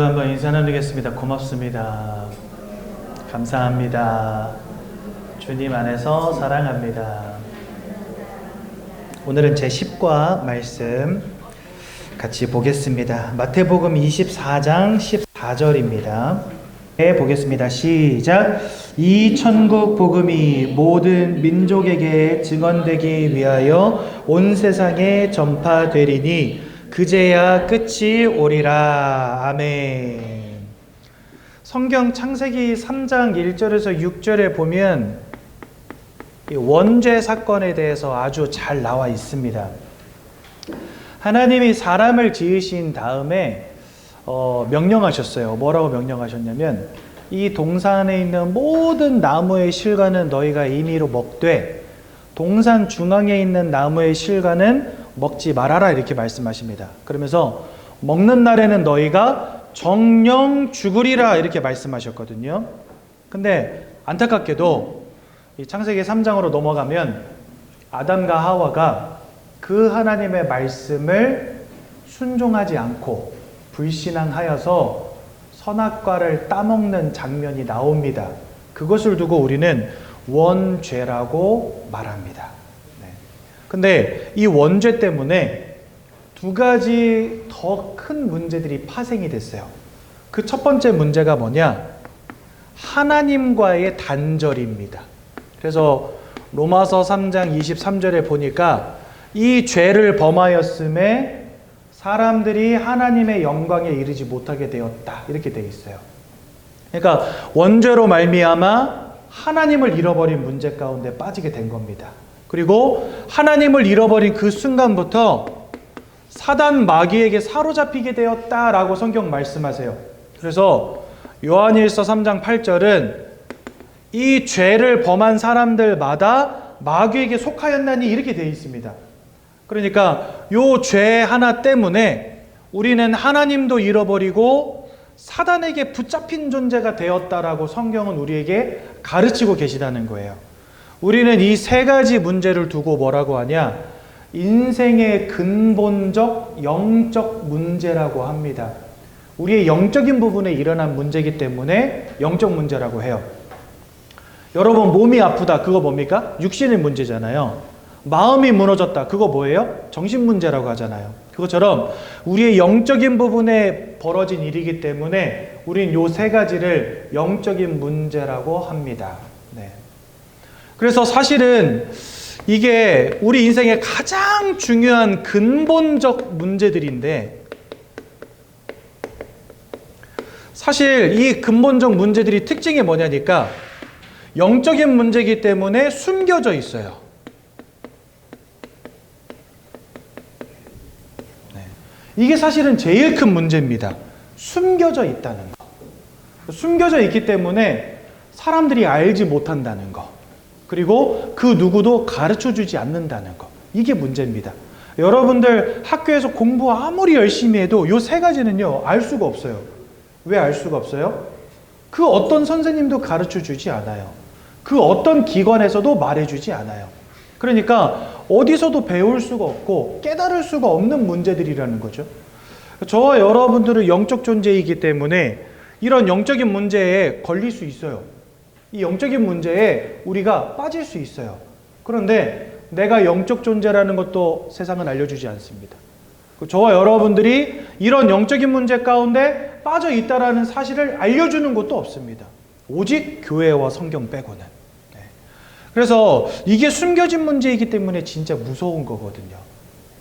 한번 인사 나누겠습니다. 고맙습니다. 감사합니다. 주님 안에서 사랑합니다. 오늘은 제10과 말씀 같이 보겠습니다. 마태복음 24장 14절입니다. 보겠습니다. 시작. 이 천국 복음이 모든 민족에게 증언되기 위하여 온 세상에 전파되리니 그제야 끝이 오리라. 아멘. 성경 창세기 3장 1절에서 6절에 보면 원죄 사건에 대해서 아주 잘 나와 있습니다. 하나님이 사람을 지으신 다음에 명령하셨어요. 뭐라고 명령하셨냐면 이 동산에 있는 모든 나무의 실과는 너희가 임의로 먹되 동산 중앙에 있는 나무의 실과는 먹지 말아라, 이렇게 말씀하십니다. 그러면서 먹는 날에는 너희가 정령 죽으리라, 이렇게 말씀하셨거든요. 근데 안타깝게도 이 창세기 3장으로 넘어가면 아담과 하와가 그 하나님의 말씀을 순종하지 않고 불신앙하여서 선악과를 따먹는 장면이 나옵니다. 그것을 두고 우리는 원죄라고 말합니다. 근데 이 원죄 때문에 두 가지 더 큰 문제들이 파생이 됐어요. 그 첫 번째 문제가 뭐냐? 하나님과의 단절입니다. 그래서 로마서 3장 23절에 보니까 이 죄를 범하였음에 사람들이 하나님의 영광에 이르지 못하게 되었다, 이렇게 되어 있어요. 그러니까 원죄로 말미암아 하나님을 잃어버린 문제 가운데 빠지게 된 겁니다. 그리고 하나님을 잃어버린 그 순간부터 사단 마귀에게 사로잡히게 되었다라고 성경 말씀하세요. 그래서 요한일서 3장 8절은 이 죄를 범한 사람들마다 마귀에게 속하였나니, 이렇게 되어 있습니다. 그러니까 요 죄 하나 때문에 우리는 하나님도 잃어버리고 사단에게 붙잡힌 존재가 되었다라고 성경은 우리에게 가르치고 계시다는 거예요. 우리는 이 세 가지 문제를 두고 뭐라고 하냐? 인생의 근본적 영적 문제라고 합니다. 우리의 영적인 부분에 일어난 문제이기 때문에 영적 문제라고 해요. 여러분, 몸이 아프다, 그거 뭡니까? 육신의 문제잖아요. 마음이 무너졌다, 그거 뭐예요? 정신 문제라고 하잖아요. 그것처럼 우리의 영적인 부분에 벌어진 일이기 때문에 우리는 요 세 가지를 영적인 문제라고 합니다. 네. 그래서 사실은 이게 우리 인생의 가장 중요한 근본적 문제들인데, 사실 이 근본적 문제들이 특징이 뭐냐니까 영적인 문제이기 때문에 숨겨져 있어요. 네. 이게 사실은 제일 큰 문제입니다. 숨겨져 있다는 거. 숨겨져 있기 때문에 사람들이 알지 못한다는 거. 그리고 그 누구도 가르쳐주지 않는다는 것. 이게 문제입니다. 여러분들 학교에서 공부 아무리 열심히 해도 이 세 가지는요, 알 수가 없어요. 왜 알 수가 없어요? 그 어떤 선생님도 가르쳐주지 않아요. 그 어떤 기관에서도 말해주지 않아요. 그러니까 어디서도 배울 수가 없고 깨달을 수가 없는 문제들이라는 거죠. 저와 여러분들은 영적 존재이기 때문에 이런 영적인 문제에 걸릴 수 있어요. 이 영적인 문제에 우리가 빠질 수 있어요. 그런데 내가 영적 존재라는 것도 세상은 알려주지 않습니다. 저와 여러분들이 이런 영적인 문제 가운데 빠져 있다라는 사실을 알려주는 것도 없습니다. 오직 교회와 성경 빼고는. 네. 그래서 이게 숨겨진 문제이기 때문에 진짜 무서운 거거든요.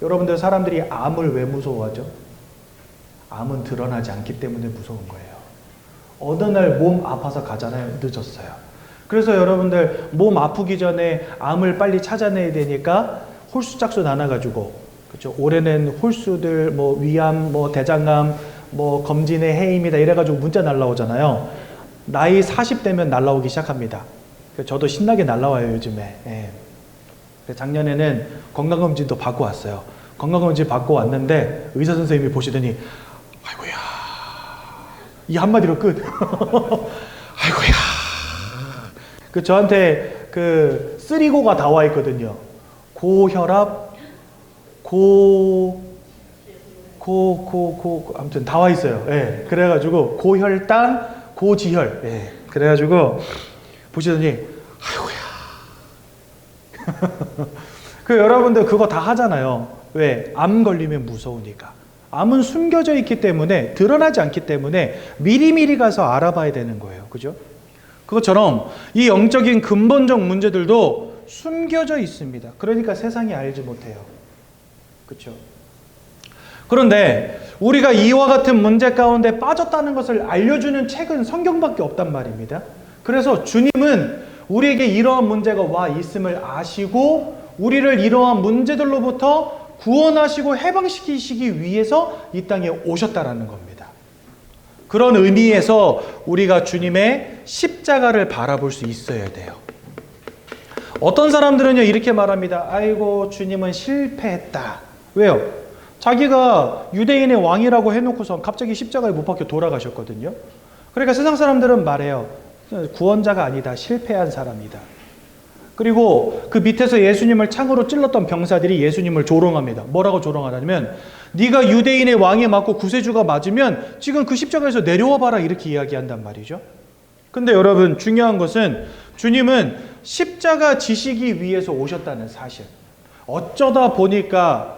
여러분들, 사람들이 암을 왜 무서워하죠? 암은 드러나지 않기 때문에 무서운 거예요. 어느 날 몸 아파서 가잖아요. 늦었어요. 그래서 여러분들 몸 아프기 전에 암을 빨리 찾아내야 되니까 홀수 짝수 나눠가지고, 그렇죠? 올해는 홀수들 위암, 대장암, 검진의 해임이다 이래가지고 문자 날라오잖아요. 나이 40대면 날라오기 시작합니다. 저도 신나게 날라와요, 요즘에. 예. 작년에는 건강검진도 받고 왔어요. 건강검진 받고 왔는데 의사 선생님이 보시더니 아이고야, 이 한마디로 끝. 아이고야. 저한테 쓰리고가 다 와 있거든요. 고혈압, 아무튼 나와 있어요. 예. 그래가지고 고혈당, 고지혈. 예. 그래가지고 보시더니 아이고야. 그 여러분들 그거 다 하잖아요. 왜? 암 걸리면 무서우니까. 암은 숨겨져 있기 때문에, 드러나지 않기 때문에 미리미리 가서 알아봐야 되는 거예요. 그죠? 그것처럼 이 영적인 근본적 문제들도 숨겨져 있습니다. 그러니까 세상이 알지 못해요. 그렇죠? 그런데 우리가 이와 같은 문제 가운데 빠졌다는 것을 알려주는 책은 성경밖에 없단 말입니다. 그래서 주님은 우리에게 이러한 문제가 와 있음을 아시고 우리를 이러한 문제들로부터 구원하시고 해방시키시기 위해서 이 땅에 오셨다라는 겁니다. 그런 의미에서 우리가 주님의 십자가를 바라볼 수 있어야 돼요. 어떤 사람들은요 이렇게 말합니다. 아이고 주님은 실패했다. 왜요? 자기가 유대인의 왕이라고 해놓고서 갑자기 십자가에 못 박혀 돌아가셨거든요. 그러니까 세상 사람들은 말해요. 구원자가 아니다. 실패한 사람이다. 그리고 그 밑에서 예수님을 창으로 찔렀던 병사들이 예수님을 조롱합니다. 뭐라고 조롱하냐면 네가 유대인의 왕에 맞고 구세주가 맞으면 지금 그 십자가에서 내려와 봐라 이렇게 이야기한단 말이죠. 근데 여러분 중요한 것은 주님은 십자가 지시기 위해서 오셨다는 사실. 어쩌다 보니까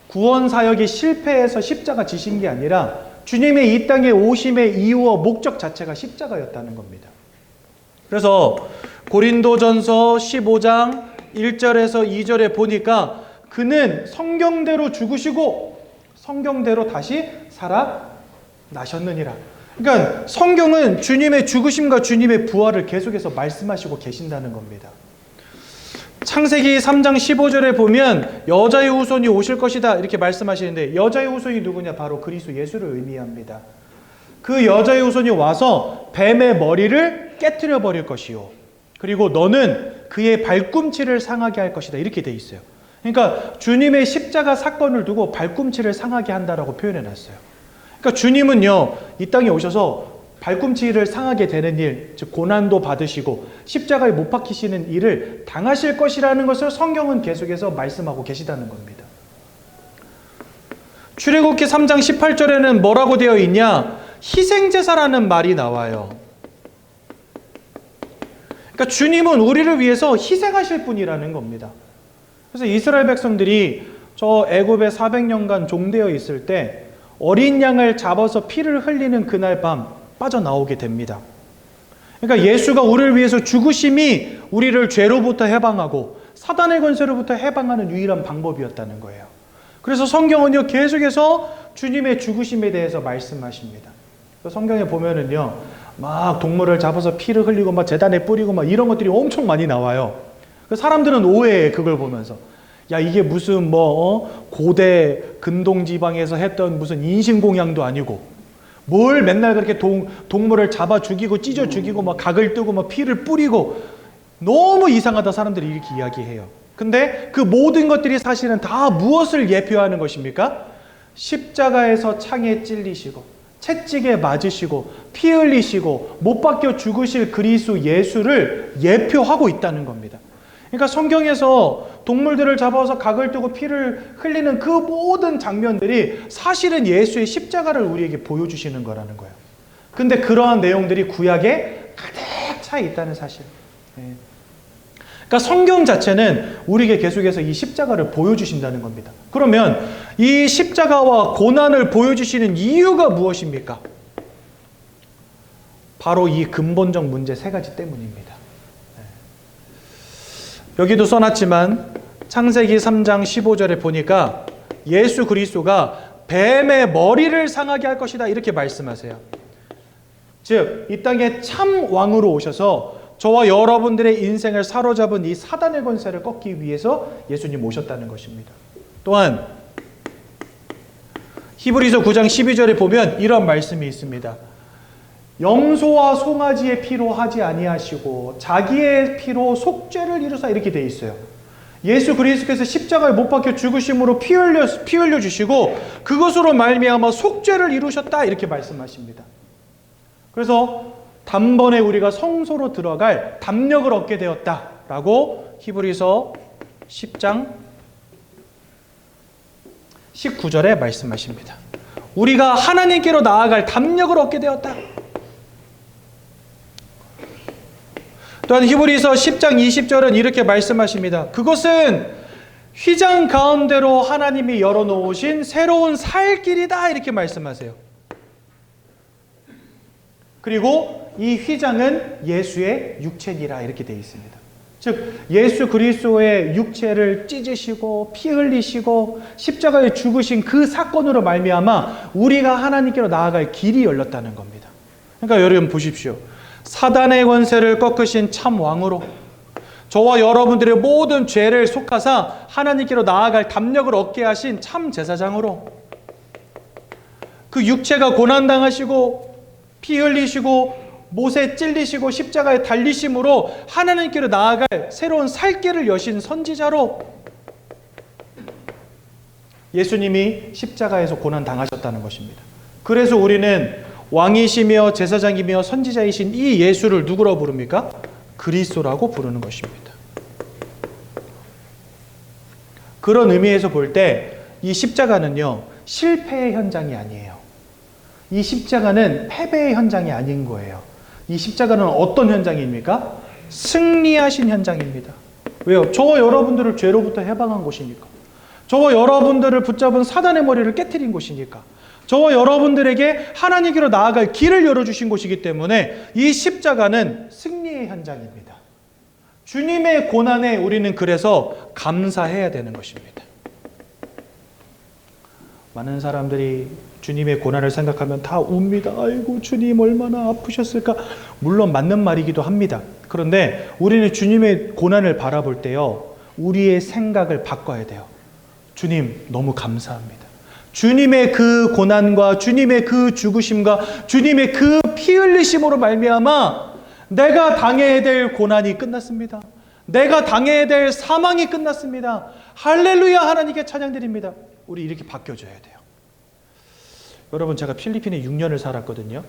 구원 사역이 실패해서 십자가 지신 게 아니라 주님의 이 땅에 오심의 이유와 목적 자체가 십자가였다는 겁니다. 그래서 고린도전서 15장 1절에서 2절에 보니까 그는 성경대로 죽으시고 성경대로 다시 살아나셨느니라. 그러니까 성경은 주님의 죽으심과 주님의 부활을 계속해서 말씀하시고 계신다는 겁니다. 창세기 3장 15절에 보면 여자의 후손이 오실 것이다 이렇게 말씀하시는데 여자의 후손이 누구냐? 바로 그리스도 예수를 의미합니다. 그 여자의 후손이 와서 뱀의 머리를 깨트려 버릴 것이요. 그리고 너는 그의 발꿈치를 상하게 할 것이다. 이렇게 돼 있어요. 그러니까 주님의 십자가 사건을 두고 발꿈치를 상하게 한다라고 표현해 놨어요. 그러니까 주님은요, 이 땅에 오셔서 발꿈치를 상하게 되는 일, 즉 고난도 받으시고 십자가에 못 박히시는 일을 당하실 것이라는 것을 성경은 계속해서 말씀하고 계시다는 겁니다. 출애굽기 3장 18절에는 뭐라고 되어 있냐? 희생제사라는 말이 나와요. 그러니까 주님은 우리를 위해서 희생하실 분이라는 겁니다. 그래서 이스라엘 백성들이 저 애굽에 400년간 종되어 있을 때 어린 양을 잡아서 피를 흘리는 그날 밤 빠져나오게 됩니다. 그러니까 예수가 우리를 위해서 죽으심이 우리를 죄로부터 해방하고 사단의 권세로부터 해방하는 유일한 방법이었다는 거예요. 그래서 성경은요 계속해서 주님의 죽으심에 대해서 말씀하십니다. 성경에 보면은요 막 동물을 잡아서 피를 흘리고 막 제단에 뿌리고 막 이런 것들이 엄청 많이 나와요. 사람들은 오해해 그걸 보면서 야 이게 무슨 고대 근동 지방에서 했던 무슨 인신공양도 아니고 뭘 맨날 그렇게 동물을 잡아 죽이고 찢어 죽이고 막 각을 뜨고 막 피를 뿌리고 너무 이상하다 사람들이 이렇게 이야기해요. 근데 그 모든 것들이 사실은 다 무엇을 예표하는 것입니까? 십자가에서 창에 찔리시고 채찍에 맞으시고 피 흘리시고 못 박혀 죽으실 그리스도 예수를 예표하고 있다는 겁니다. 그러니까 성경에서 동물들을 잡아서 각을 뜨고 피를 흘리는 그 모든 장면들이 사실은 예수의 십자가를 우리에게 보여주시는 거라는 거예요. 근데 그러한 내용들이 구약에 가득 차 있다는 사실. 그러니까 성경 자체는 우리에게 계속해서 이 십자가를 보여주신다는 겁니다. 그러면 이 십자가와 고난을 보여주시는 이유가 무엇입니까? 바로 이 근본적 문제 세 가지 때문입니다. 여기도 써놨지만 창세기 3장 15절에 보니까 예수 그리스도가 뱀의 머리를 상하게 할 것이다 이렇게 말씀하세요. 즉 이 땅에 참 왕으로 오셔서 저와 여러분들의 인생을 사로잡은 이 사단의 권세를 꺾기 위해서 예수님 오셨다는 것입니다. 또한 히브리서 9장 12절에 보면 이런 말씀이 있습니다. 염소와 송아지의 피로 하지 아니하시고 자기의 피로 속죄를 이루사 이렇게 돼 있어요. 예수 그리스도께서 십자가에 못 박혀 죽으심으로 피 흘려 주시고 그것으로 말미암아 속죄를 이루셨다 이렇게 말씀하십니다. 그래서 단번에 우리가 성소로 들어갈 담력을 얻게 되었다라고 히브리서 10장 19절에 말씀하십니다. 우리가 하나님께로 나아갈 담력을 얻게 되었다. 또한 히브리서 10장 20절은 이렇게 말씀하십니다. 그것은 휘장 가운데로 하나님이 열어놓으신 새로운 살 길이다, 이렇게 말씀하세요. 그리고 이 휘장은 예수의 육체니라, 이렇게 되어 있습니다. 즉 예수 그리스도의 육체를 찢으시고 피 흘리시고 십자가에 죽으신 그 사건으로 말미암아 우리가 하나님께로 나아갈 길이 열렸다는 겁니다. 그러니까 여러분 보십시오. 사단의 권세를 꺾으신 참 왕으로, 저와 여러분들의 모든 죄를 속하사 하나님께로 나아갈 담력을 얻게 하신 참 제사장으로, 그 육체가 고난당하시고 피 흘리시고 못에 찔리시고 십자가에 달리심으로 하나님께로 나아갈 새로운 살 길을 여신 선지자로, 예수님이 십자가에서 고난당하셨다는 것입니다. 그래서 우리는 왕이시며 제사장이며 선지자이신 이 예수를 누구라고 부릅니까? 그리스도라고 부르는 것입니다. 그런 의미에서 볼 때 이 십자가는요, 실패의 현장이 아니에요. 이 십자가는 패배의 현장이 아닌 거예요. 이 십자가는 어떤 현장입니까? 승리하신 현장입니다. 왜요? 저와 여러분들을 죄로부터 해방한 곳이니까. 저와 여러분들을 붙잡은 사단의 머리를 깨트린 곳이니까. 저와 여러분들에게 하나님께로 나아갈 길을 열어주신 곳이기 때문에 이 십자가는 승리의 현장입니다. 주님의 고난에 우리는 그래서 감사해야 되는 것입니다. 많은 사람들이 주님의 고난을 생각하면 다 웁니다. 아이고 주님 얼마나 아프셨을까. 물론 맞는 말이기도 합니다. 그런데 우리는 주님의 고난을 바라볼 때요, 우리의 생각을 바꿔야 돼요. 주님 너무 감사합니다. 주님의 그 고난과 주님의 그 죽으심과 주님의 그 피 흘리심으로 말미암아 내가 당해야 될 고난이 끝났습니다. 내가 당해야 될 사망이 끝났습니다. 할렐루야, 하나님께 찬양드립니다. 우리 이렇게 바뀌어줘야 돼요. 여러분, 제가 필리핀에 6년을 살았거든요.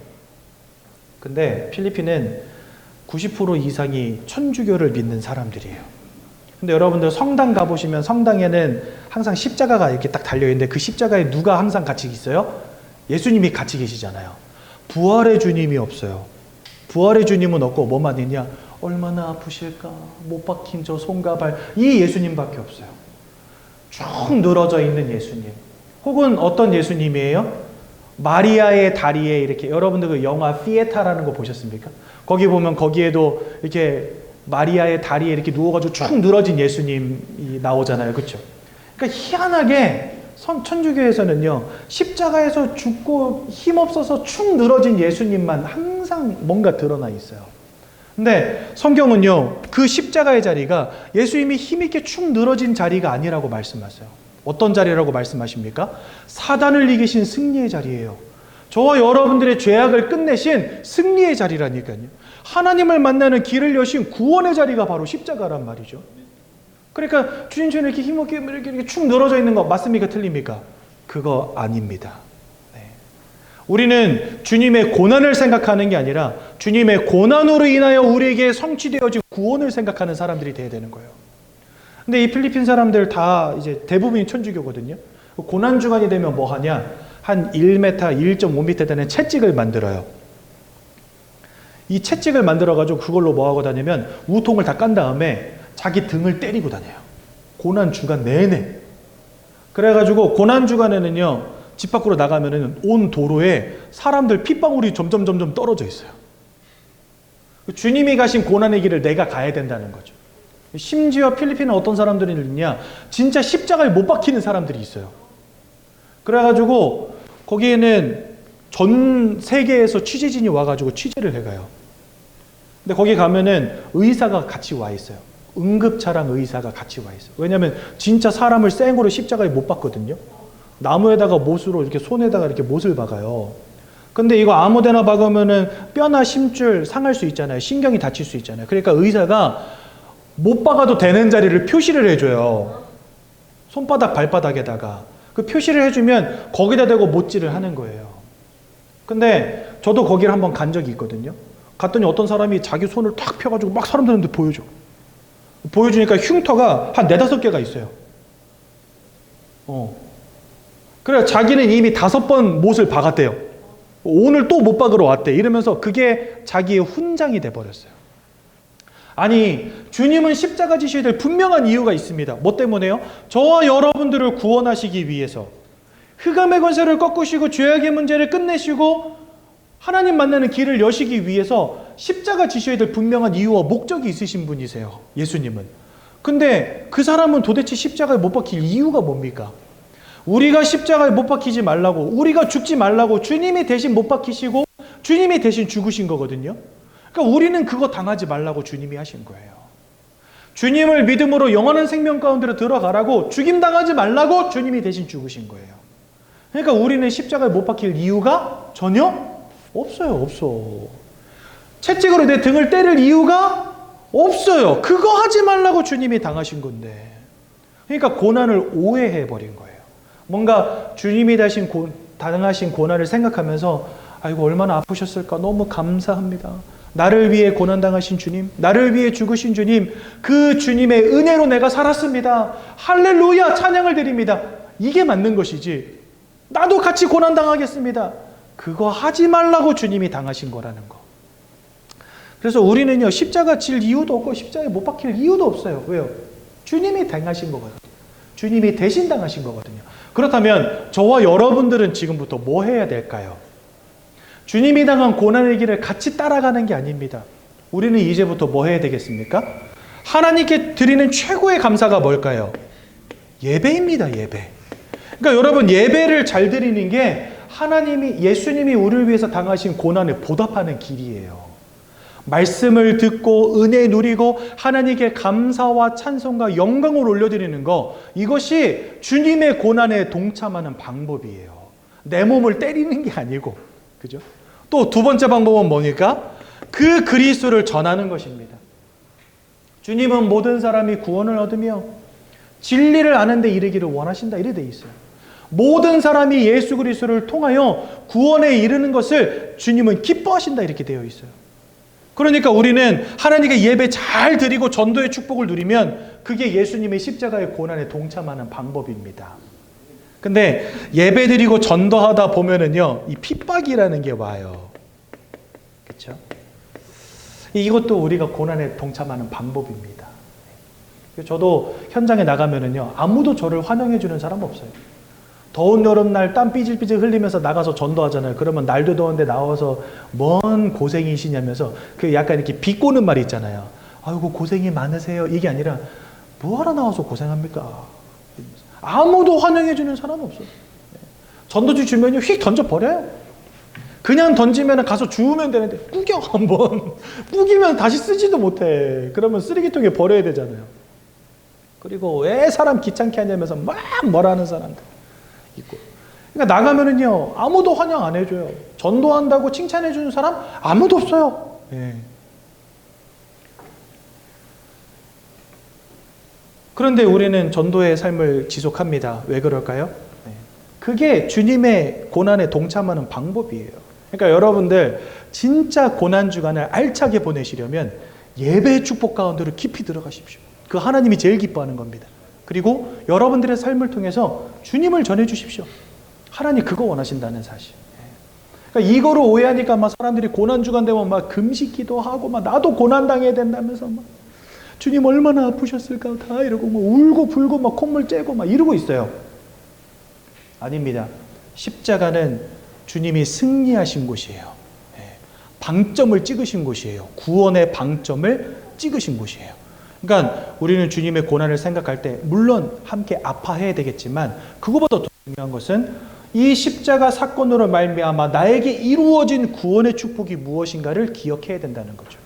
근데 필리핀은 90% 이상이 천주교를 믿는 사람들이에요. 근데 여러분들 성당 가보시면 성당에는 항상 십자가가 이렇게 딱 달려있는데 그 십자가에 누가 항상 같이 있어요? 예수님이 같이 계시잖아요. 부활의 주님이 없어요. 부활의 주님은 없고 뭐만 있냐? 얼마나 아프실까? 못 박힌 저 손과 발, 이 예수님밖에 없어요. 쭉 늘어져 있는 예수님. 혹은 어떤 예수님이에요? 마리아의 다리에 이렇게, 여러분들 그 영화 피에타라는 거 보셨습니까? 거기 보면 거기에도 이렇게 마리아의 다리에 이렇게 누워가지고 쭉 늘어진 예수님이 나오잖아요. 그렇죠? 그러니까 희한하게 천주교에서는요, 십자가에서 죽고 힘없어서 축 늘어진 예수님만 항상 뭔가 드러나 있어요. 근데 성경은요, 그 십자가의 자리가 예수님이 힘있게 축 늘어진 자리가 아니라고 말씀하세요. 어떤 자리라고 말씀하십니까? 사단을 이기신 승리의 자리예요. 저와 여러분들의 죄악을 끝내신 승리의 자리라니까요. 하나님을 만나는 길을 여신 구원의 자리가 바로 십자가란 말이죠. 그러니까 주님처럼 이렇게 힘없게 이렇게 축 늘어져 있는 거 맞습니까? 틀립니까? 그거 아닙니다. 네. 우리는 주님의 고난을 생각하는 게 아니라 주님의 고난으로 인하여 우리에게 성취되어진 구원을 생각하는 사람들이 돼야 되는 거예요. 근데 이 필리핀 사람들 다 이제 대부분이 천주교거든요. 고난 주간이 되면 뭐 하냐? 한 1m, 1.5m 되는 채찍을 만들어요. 이 채찍을 만들어가지고 그걸로 뭐 하고 다니면 우통을 다 깐 다음에 자기 등을 때리고 다녀요. 고난 주간 내내. 그래가지고 고난 주간에는요, 집 밖으로 나가면은 온 도로에 사람들 핏방울이 점점 떨어져 있어요. 주님이 가신 고난의 길을 내가 가야 된다는 거죠. 심지어 필리핀은 어떤 사람들이 있냐, 진짜 십자가에 못 박히는 사람들이 있어요. 그래가지고 거기에는 전 세계에서 취재진이 와가지고 취재를 해가요. 근데 거기 가면은 의사가 같이 와 있어요. 응급차량 의사가 같이 와 있어요. 왜냐하면 진짜 사람을 생으로 십자가에 못 박거든요. 나무에다가 못으로 이렇게 손에다가 이렇게 못을 박아요. 근데 이거 아무데나 박으면은 뼈나 심줄 상할 수 있잖아요. 신경이 다칠 수 있잖아요. 그러니까 의사가 못 박아도 되는 자리를 표시를 해줘요. 손바닥, 발바닥에다가. 그 표시를 해주면 거기다 대고 못질을 하는 거예요. 근데 저도 거기를 한번 간 적이 있거든요. 갔더니 어떤 사람이 자기 손을 탁 펴가지고 막 사람들한테 보여줘. 보여주니까 흉터가 한 4-5개가 있어요. 그래 자기는 이미 5번 못을 박았대요. 오늘 또 못 박으러 왔대. 이러면서 그게 자기의 훈장이 돼버렸어요. 아니 주님은 십자가 지셔야 될 분명한 이유가 있습니다. 뭐 때문에요? 저와 여러분들을 구원하시기 위해서 흑암의 권세를 꺾으시고 죄악의 문제를 끝내시고 하나님 만나는 길을 여시기 위해서 십자가 지셔야 될 분명한 이유와 목적이 있으신 분이세요. 예수님은. 근데 그 사람은 도대체 십자가에 못 박힐 이유가 뭡니까? 우리가 십자가에 못 박히지 말라고, 우리가 죽지 말라고 주님이 대신 못 박히시고 주님이 대신 죽으신 거거든요. 그러니까 우리는 그거 당하지 말라고 주님이 하신 거예요. 주님을 믿음으로 영원한 생명 가운데로 들어가라고, 죽임 당하지 말라고 주님이 대신 죽으신 거예요. 그러니까 우리는 십자가에 못 박힐 이유가 전혀 없어요. 없어. 채찍으로 내 등을 때릴 이유가 없어요. 그거 하지 말라고 주님이 당하신 건데. 그러니까 고난을 오해해버린 거예요. 뭔가 주님이 당하신 고난을 생각하면서 아이고 얼마나 아프셨을까, 너무 감사합니다. 나를 위해 고난당하신 주님, 나를 위해 죽으신 주님, 그 주님의 은혜로 내가 살았습니다. 할렐루야, 찬양을 드립니다. 이게 맞는 것이지 나도 같이 고난당하겠습니다, 그거 하지 말라고 주님이 당하신 거라는 거. 그래서 우리는요 십자가 질 이유도 없고 십자가에 못 박힐 이유도 없어요. 왜요? 주님이 당하신 거거든요. 주님이 대신 당하신 거거든요. 그렇다면 저와 여러분들은 지금부터 뭐 해야 될까요? 주님이 당한 고난의 길을 같이 따라가는 게 아닙니다. 우리는 이제부터 뭐 해야 되겠습니까? 하나님께 드리는 최고의 감사가 뭘까요? 예배입니다. 예배. 그러니까 여러분 예배를 잘 드리는 게 예수님이 우리를 위해서 당하신 고난을 보답하는 길이에요. 말씀을 듣고 은혜 누리고 하나님께 감사와 찬송과 영광을 올려드리는 거, 이것이 주님의 고난에 동참하는 방법이에요. 내 몸을 때리는 게 아니고. 그죠? 또 두 번째 방법은 뭡니까? 그 그리스도를 전하는 것입니다. 주님은 모든 사람이 구원을 얻으며 진리를 아는 데 이르기를 원하신다, 이래 돼 있어요. 모든 사람이 예수 그리스도를 통하여 구원에 이르는 것을 주님은 기뻐하신다, 이렇게 되어 있어요. 그러니까 우리는 하나님께 예배 잘 드리고 전도의 축복을 누리면 그게 예수님의 십자가의 고난에 동참하는 방법입니다. 근데 예배 드리고 전도하다 보면은요, 이 핍박이라는 게 와요. 그렇죠? 이것도 우리가 고난에 동참하는 방법입니다. 저도 현장에 나가면은요, 아무도 저를 환영해 주는 사람 없어요. 더운 여름날 땀 삐질삐질 흘리면서 나가서 전도하잖아요. 그러면 날도 더운데 나와서 뭔 고생이시냐면서 그 약간 이렇게 비꼬는 말이 있잖아요. 아이고 고생이 많으세요. 이게 아니라 뭐하러 나와서 고생합니까? 아무도 환영해 주는 사람 없어요. 전도지 주면요 휙 던져버려요. 그냥 던지면 가서 주우면 되는데 뿌겨 한번. 뿌기면 다시 쓰지도 못해. 그러면 쓰레기통에 버려야 되잖아요. 그리고 왜 사람 귀찮게 하냐면서 막 뭐라 하는 사람들 있고. 그러니까 나가면은요 아무도 환영 안 해줘요. 전도한다고 칭찬해 주는 사람 아무도 없어요. 예. 그런데 우리는 전도의 삶을 지속합니다. 왜 그럴까요? 그게 주님의 고난에 동참하는 방법이에요. 그러니까 여러분들 진짜 고난 주간을 알차게 보내시려면 예배의 축복 가운데로 깊이 들어가십시오. 그 하나님이 제일 기뻐하는 겁니다. 그리고 여러분들의 삶을 통해서 주님을 전해 주십시오. 하나님 그거 원하신다는 사실. 그러니까 이거를 오해하니까 막 사람들이 고난 주간 되면 막 금식기도 하고 막 나도 고난 당해야 된다면서 막 주님 얼마나 아프셨을까 다 이러고 막 울고 불고 막 콧물 째고 막 이러고 있어요. 아닙니다. 십자가는 주님이 승리하신 곳이에요. 방점을 찍으신 곳이에요. 구원의 방점을 찍으신 곳이에요. 그러니까 우리는 주님의 고난을 생각할 때 물론 함께 아파해야 되겠지만 그거보다 더 중요한 것은 이 십자가 사건으로 말미암아 나에게 이루어진 구원의 축복이 무엇인가를 기억해야 된다는 거죠.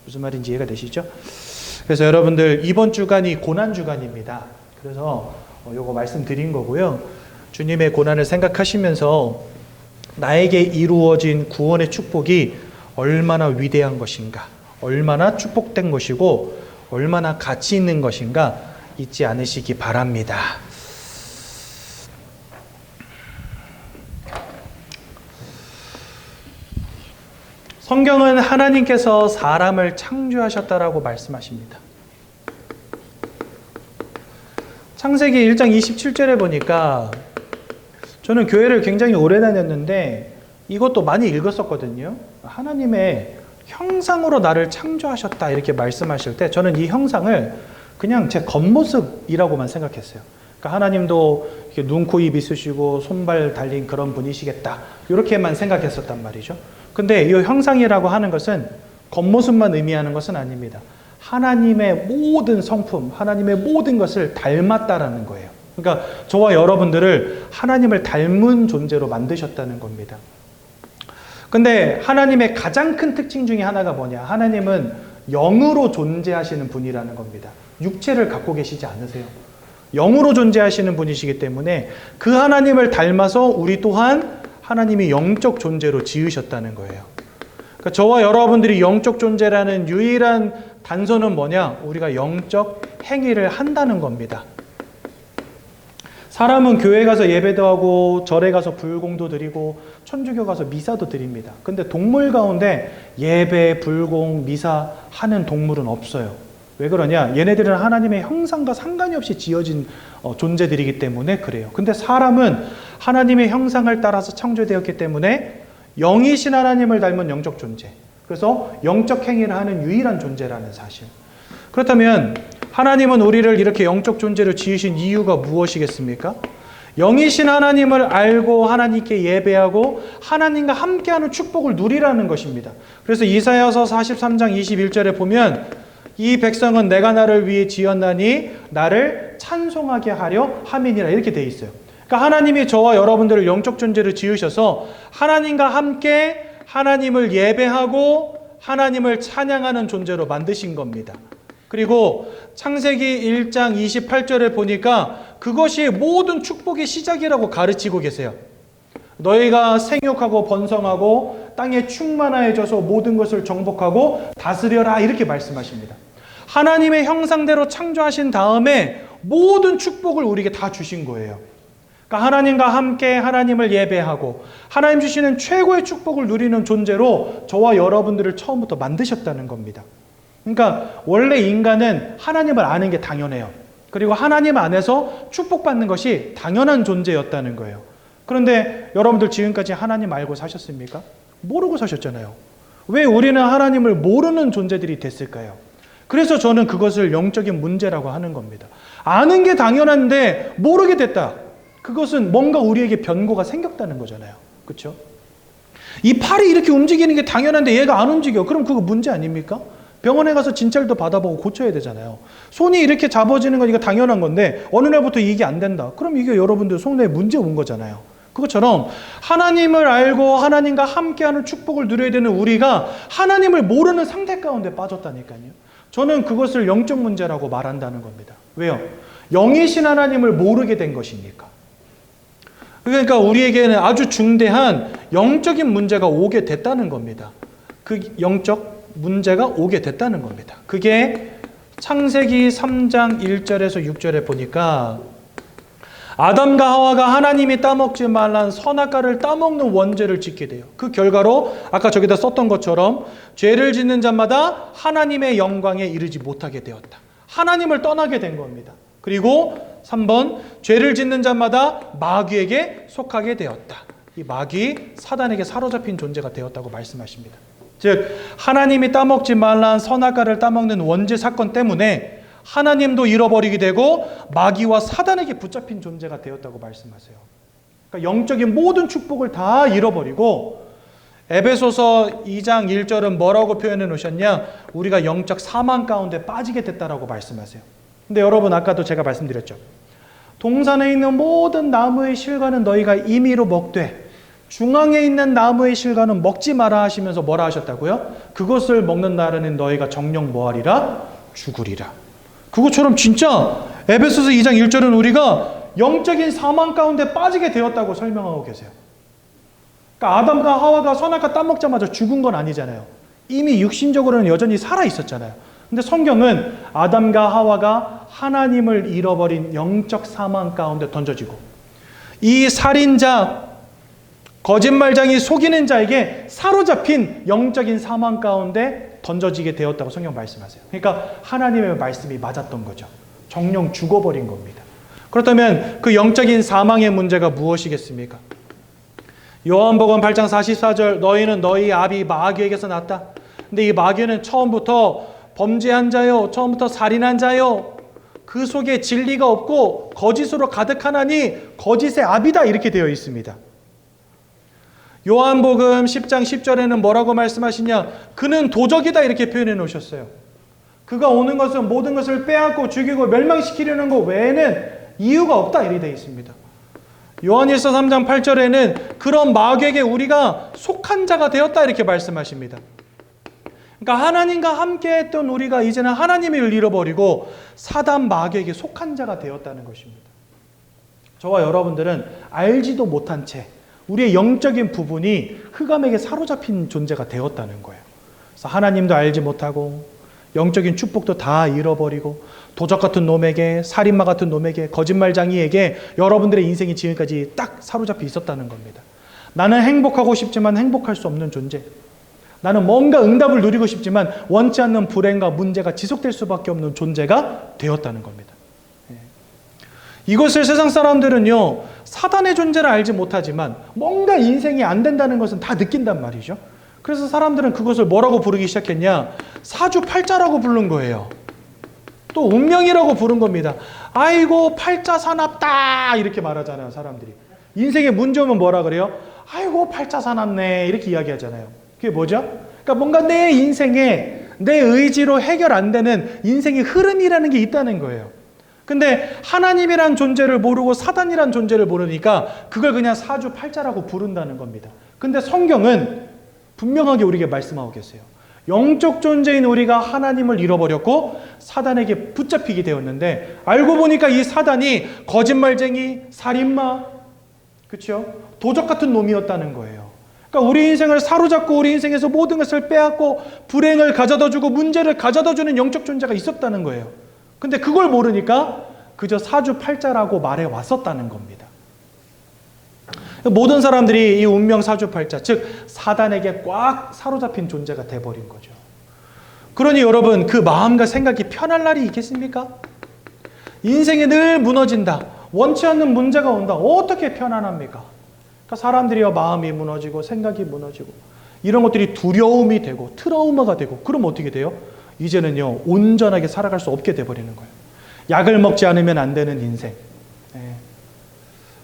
무슨 말인지 이해가 되시죠? 그래서 여러분들 이번 주간이 고난 주간입니다. 그래서 요거 말씀드린 거고요. 주님의 고난을 생각하시면서 나에게 이루어진 구원의 축복이 얼마나 위대한 것인가, 얼마나 축복된 것이고 얼마나 가치 있는 것인가 잊지 않으시기 바랍니다. 성경은 하나님께서 사람을 창조하셨다라고 말씀하십니다. 창세기 1장 27절에 보니까 저는 교회를 굉장히 오래 다녔는데 이것도 많이 읽었었거든요. 하나님의 형상으로 나를 창조하셨다 이렇게 말씀하실 때 저는 이 형상을 그냥 제 겉모습이라고만 생각했어요. 그러니까 하나님도 이렇게 눈, 코, 입 있으시고 손발 달린 그런 분이시겠다 이렇게만 생각했었단 말이죠. 근데 이 형상이라고 하는 것은 겉모습만 의미하는 것은 아닙니다. 하나님의 모든 성품, 하나님의 모든 것을 닮았다라는 거예요. 그러니까 저와 여러분들을 하나님을 닮은 존재로 만드셨다는 겁니다. 근데 하나님의 가장 큰 특징 중에 하나가 뭐냐? 하나님은 영으로 존재하시는 분이라는 겁니다. 육체를 갖고 계시지 않으세요. 영으로 존재하시는 분이시기 때문에 그 하나님을 닮아서 우리 또한 하나님이 영적 존재로 지으셨다는 거예요. 그러니까 저와 여러분들이 영적 존재라는 유일한 단서는 뭐냐? 우리가 영적 행위를 한다는 겁니다. 사람은 교회 가서 예배도 하고 절에 가서 불공도 드리고 천주교 가서 미사도 드립니다. 근데 동물 가운데 예배, 불공, 미사 하는 동물은 없어요. 왜 그러냐? 얘네들은 하나님의 형상과 상관이 없이 지어진 존재들이기 때문에 그래요. 근데 사람은 하나님의 형상을 따라서 창조되었기 때문에 영이신 하나님을 닮은 영적 존재. 그래서 영적 행위를 하는 유일한 존재라는 사실. 그렇다면 하나님은 우리를 이렇게 영적 존재로 지으신 이유가 무엇이겠습니까? 영이신 하나님을 알고 하나님께 예배하고 하나님과 함께하는 축복을 누리라는 것입니다. 그래서 이사야서 43장 21절에 보면 이 백성은 내가 나를 위해 지었나니 나를 찬송하게 하려 함이니라 이렇게 돼 있어요. 그러니까 하나님이 저와 여러분들을 영적 존재로 지으셔서 하나님과 함께 하나님을 예배하고 하나님을 찬양하는 존재로 만드신 겁니다. 그리고 창세기 1장 28절에 보니까 그것이 모든 축복의 시작이라고 가르치고 계세요. 너희가 생육하고 번성하고 땅에 충만하여져서 모든 것을 정복하고 다스려라 이렇게 말씀하십니다. 하나님의 형상대로 창조하신 다음에 모든 축복을 우리에게 다 주신 거예요. 그러니까 하나님과 함께 하나님을 예배하고 하나님 주시는 최고의 축복을 누리는 존재로 저와 여러분들을 처음부터 만드셨다는 겁니다. 그러니까 원래 인간은 하나님을 아는 게 당연해요. 그리고 하나님 안에서 축복받는 것이 당연한 존재였다는 거예요. 그런데 여러분들 지금까지 하나님 알고 사셨습니까? 모르고 사셨잖아요. 왜 우리는 하나님을 모르는 존재들이 됐을까요? 그래서 저는 그것을 영적인 문제라고 하는 겁니다. 아는 게 당연한데 모르게 됐다. 그것은 뭔가 우리에게 변고가 생겼다는 거잖아요. 그렇죠? 이 팔이 이렇게 움직이는 게 당연한데 얘가 안 움직여. 그럼 그거 문제 아닙니까? 병원에 가서 진찰도 받아보고 고쳐야 되잖아요. 손이 이렇게 잡아지는 건 이거 당연한 건데 어느 날부터 이게 안 된다. 그럼 이게 여러분들 손에 문제 온 거잖아요. 그것처럼 하나님을 알고 하나님과 함께하는 축복을 누려야 되는 우리가 하나님을 모르는 상태 가운데 빠졌다니까요. 저는 그것을 영적 문제라고 말한다는 겁니다. 왜요? 영이신 하나님을 모르게 된 것이니까. 그러니까 우리에게는 아주 중대한 영적인 문제가 오게 됐다는 겁니다. 그 영적 문제가 오게 됐다는 겁니다. 그게 창세기 3장 1절에서 6절에 보니까 아담과 하와가 하나님이 따먹지 말란 선악과를 따먹는 원죄를 짓게 돼요. 그 결과로 아까 저기다 썼던 것처럼 죄를 짓는 자마다 하나님의 영광에 이르지 못하게 되었다. 하나님을 떠나게 된 겁니다. 그리고 3번 죄를 짓는 자마다 마귀에게 속하게 되었다. 이 마귀 사단에게 사로잡힌 존재가 되었다고 말씀하십니다. 즉 하나님이 따먹지 말란 선악과를 따먹는 원죄 사건 때문에 하나님도 잃어버리게 되고 마귀와 사단에게 붙잡힌 존재가 되었다고 말씀하세요. 그러니까 영적인 모든 축복을 다 잃어버리고 에베소서 2장 1절은 뭐라고 표현해 놓으셨냐? 우리가 영적 사망 가운데 빠지게 됐다라고 말씀하세요. 근데 여러분 아까도 제가 말씀드렸죠. 동산에 있는 모든 나무의 실과는 너희가 임의로 먹되 중앙에 있는 나무의 실과는 먹지 마라 하시면서 뭐라 하셨다고요? 그것을 먹는 날에는 너희가 정령 뭐하리라? 죽으리라. 그것처럼 진짜 에베소서 2장 1절은 우리가 영적인 사망 가운데 빠지게 되었다고 설명하고 계세요. 그러니까 아담과 하와가 선악과 따먹자마자 죽은 건 아니잖아요. 이미 육신적으로는 여전히 살아 있었잖아요. 근데 성경은 아담과 하와가 하나님을 잃어버린 영적 사망 가운데 던져지고 이 살인자 거짓말장이 속이는 자에게 사로잡힌 영적인 사망 가운데 던져지게 되었다고 성경 말씀하세요. 그러니까 하나님의 말씀이 맞았던 거죠. 정령 죽어버린 겁니다. 그렇다면 그 영적인 사망의 문제가 무엇이겠습니까? 요한복음 8장 44절 너희는 너희 아비 마귀에게서 났다. 근데 이 마귀는 처음부터 범죄한 자요, 처음부터 살인한 자요, 그 속에 진리가 없고 거짓으로 가득하나니 거짓의 아비다 이렇게 되어 있습니다. 요한복음 10장 10절에는 뭐라고 말씀하시냐? 그는 도적이다 이렇게 표현해 놓으셨어요. 그가 오는 것은 모든 것을 빼앗고 죽이고 멸망시키려는 것 외에는 이유가 없다 이렇게 되어 있습니다. 요한일서 3장 8절에는 그런 마귀에게 우리가 속한 자가 되었다 이렇게 말씀하십니다. 그러니까 하나님과 함께 했던 우리가 이제는 하나님을 잃어버리고 사단 마귀에게 속한 자가 되었다는 것입니다. 저와 여러분들은 알지도 못한 채 우리의 영적인 부분이 흑암에게 사로잡힌 존재가 되었다는 거예요. 그래서 하나님도 알지 못하고 영적인 축복도 다 잃어버리고 도적 같은 놈에게, 살인마 같은 놈에게, 거짓말장이에게 여러분들의 인생이 지금까지 딱 사로잡혀 있었다는 겁니다. 나는 행복하고 싶지만 행복할 수 없는 존재. 나는 뭔가 응답을 누리고 싶지만 원치 않는 불행과 문제가 지속될 수밖에 없는 존재가 되었다는 겁니다. 이것을 세상 사람들은요, 사단의 존재를 알지 못하지만 뭔가 인생이 안 된다는 것은 다 느낀단 말이죠. 그래서 사람들은 그것을 뭐라고 부르기 시작했냐? 사주팔자라고 부른 거예요. 또 운명이라고 부른 겁니다. 아이고 팔자 사납다 이렇게 말하잖아요, 사람들이. 인생에 문제 오면 뭐라 그래요? 아이고 팔자 사납네 이렇게 이야기하잖아요. 그게 뭐죠? 그러니까 뭔가 내 인생에 내 의지로 해결 안 되는 인생의 흐름이라는 게 있다는 거예요. 근데 하나님이란 존재를 모르고 사단이란 존재를 모르니까 그걸 그냥 사주팔자라고 부른다는 겁니다. 근데 성경은 분명하게 우리에게 말씀하고 계세요. 영적 존재인 우리가 하나님을 잃어버렸고 사단에게 붙잡히게 되었는데 알고 보니까 이 사단이 거짓말쟁이, 살인마, 그렇죠? 도적 같은 놈이었다는 거예요. 그러니까 우리 인생을 사로잡고 우리 인생에서 모든 것을 빼앗고 불행을 가져다주고 문제를 가져다주는 영적 존재가 있었다는 거예요. 근데 그걸 모르니까 그저 사주팔자라고 말해 왔었다는 겁니다. 모든 사람들이 이 운명 사주팔자, 즉 사단에게 꽉 사로잡힌 존재가 돼버린 거죠. 그러니 여러분 그 마음과 생각이 편할 날이 있겠습니까? 인생이 늘 무너진다. 원치 않는 문제가 온다. 어떻게 편안합니까? 그러니까 사람들이요 마음이 무너지고 생각이 무너지고 이런 것들이 두려움이 되고 트라우마가 되고 그러면 어떻게 돼요? 이제는요 온전하게 살아갈 수 없게 돼버리는 거예요. 약을 먹지 않으면 안 되는 인생,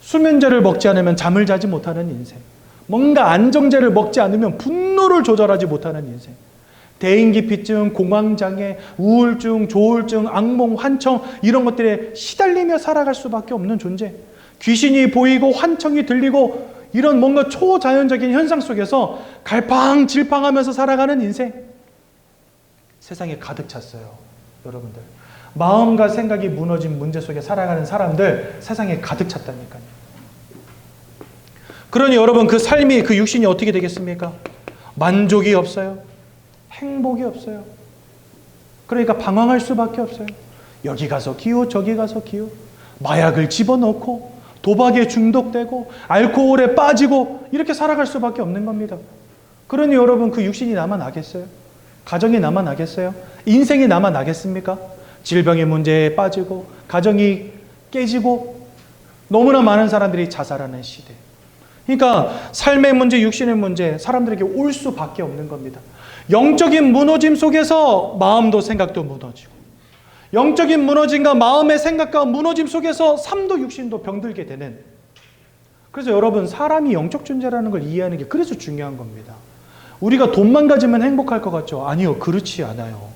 수면제를 먹지 않으면 잠을 자지 못하는 인생, 뭔가 안정제를 먹지 않으면 분노를 조절하지 못하는 인생, 대인기피증, 공황장애, 우울증, 조울증, 악몽, 환청 이런 것들에 시달리며 살아갈 수밖에 없는 존재, 귀신이 보이고 환청이 들리고 이런 뭔가 초자연적인 현상 속에서 갈팡질팡하면서 살아가는 인생, 세상에 가득 찼어요. 여러분들 마음과 생각이 무너진 문제 속에 살아가는 사람들 세상에 가득 찼다니까요. 그러니 여러분 그 삶이 그 육신이 어떻게 되겠습니까? 만족이 없어요. 행복이 없어요. 그러니까 방황할 수밖에 없어요. 여기 가서 기우 저기 가서 기우, 마약을 집어넣고 도박에 중독되고 알코올에 빠지고 이렇게 살아갈 수밖에 없는 겁니다. 그러니 여러분 그 육신이 남아나겠어요? 가정이 남아나겠어요? 인생이 남아나겠습니까? 질병의 문제에 빠지고 가정이 깨지고 너무나 많은 사람들이 자살하는 시대. 그러니까 삶의 문제, 육신의 문제 사람들에게 올 수밖에 없는 겁니다. 영적인 무너짐 속에서 마음도 생각도 무너지고 영적인 무너짐과 마음의 생각과 무너짐 속에서 삶도 육신도 병들게 되는, 그래서 여러분 사람이 영적 존재라는 걸 이해하는 게 그래서 중요한 겁니다. 우리가 돈만 가지면 행복할 것 같죠? 아니요, 그렇지 않아요.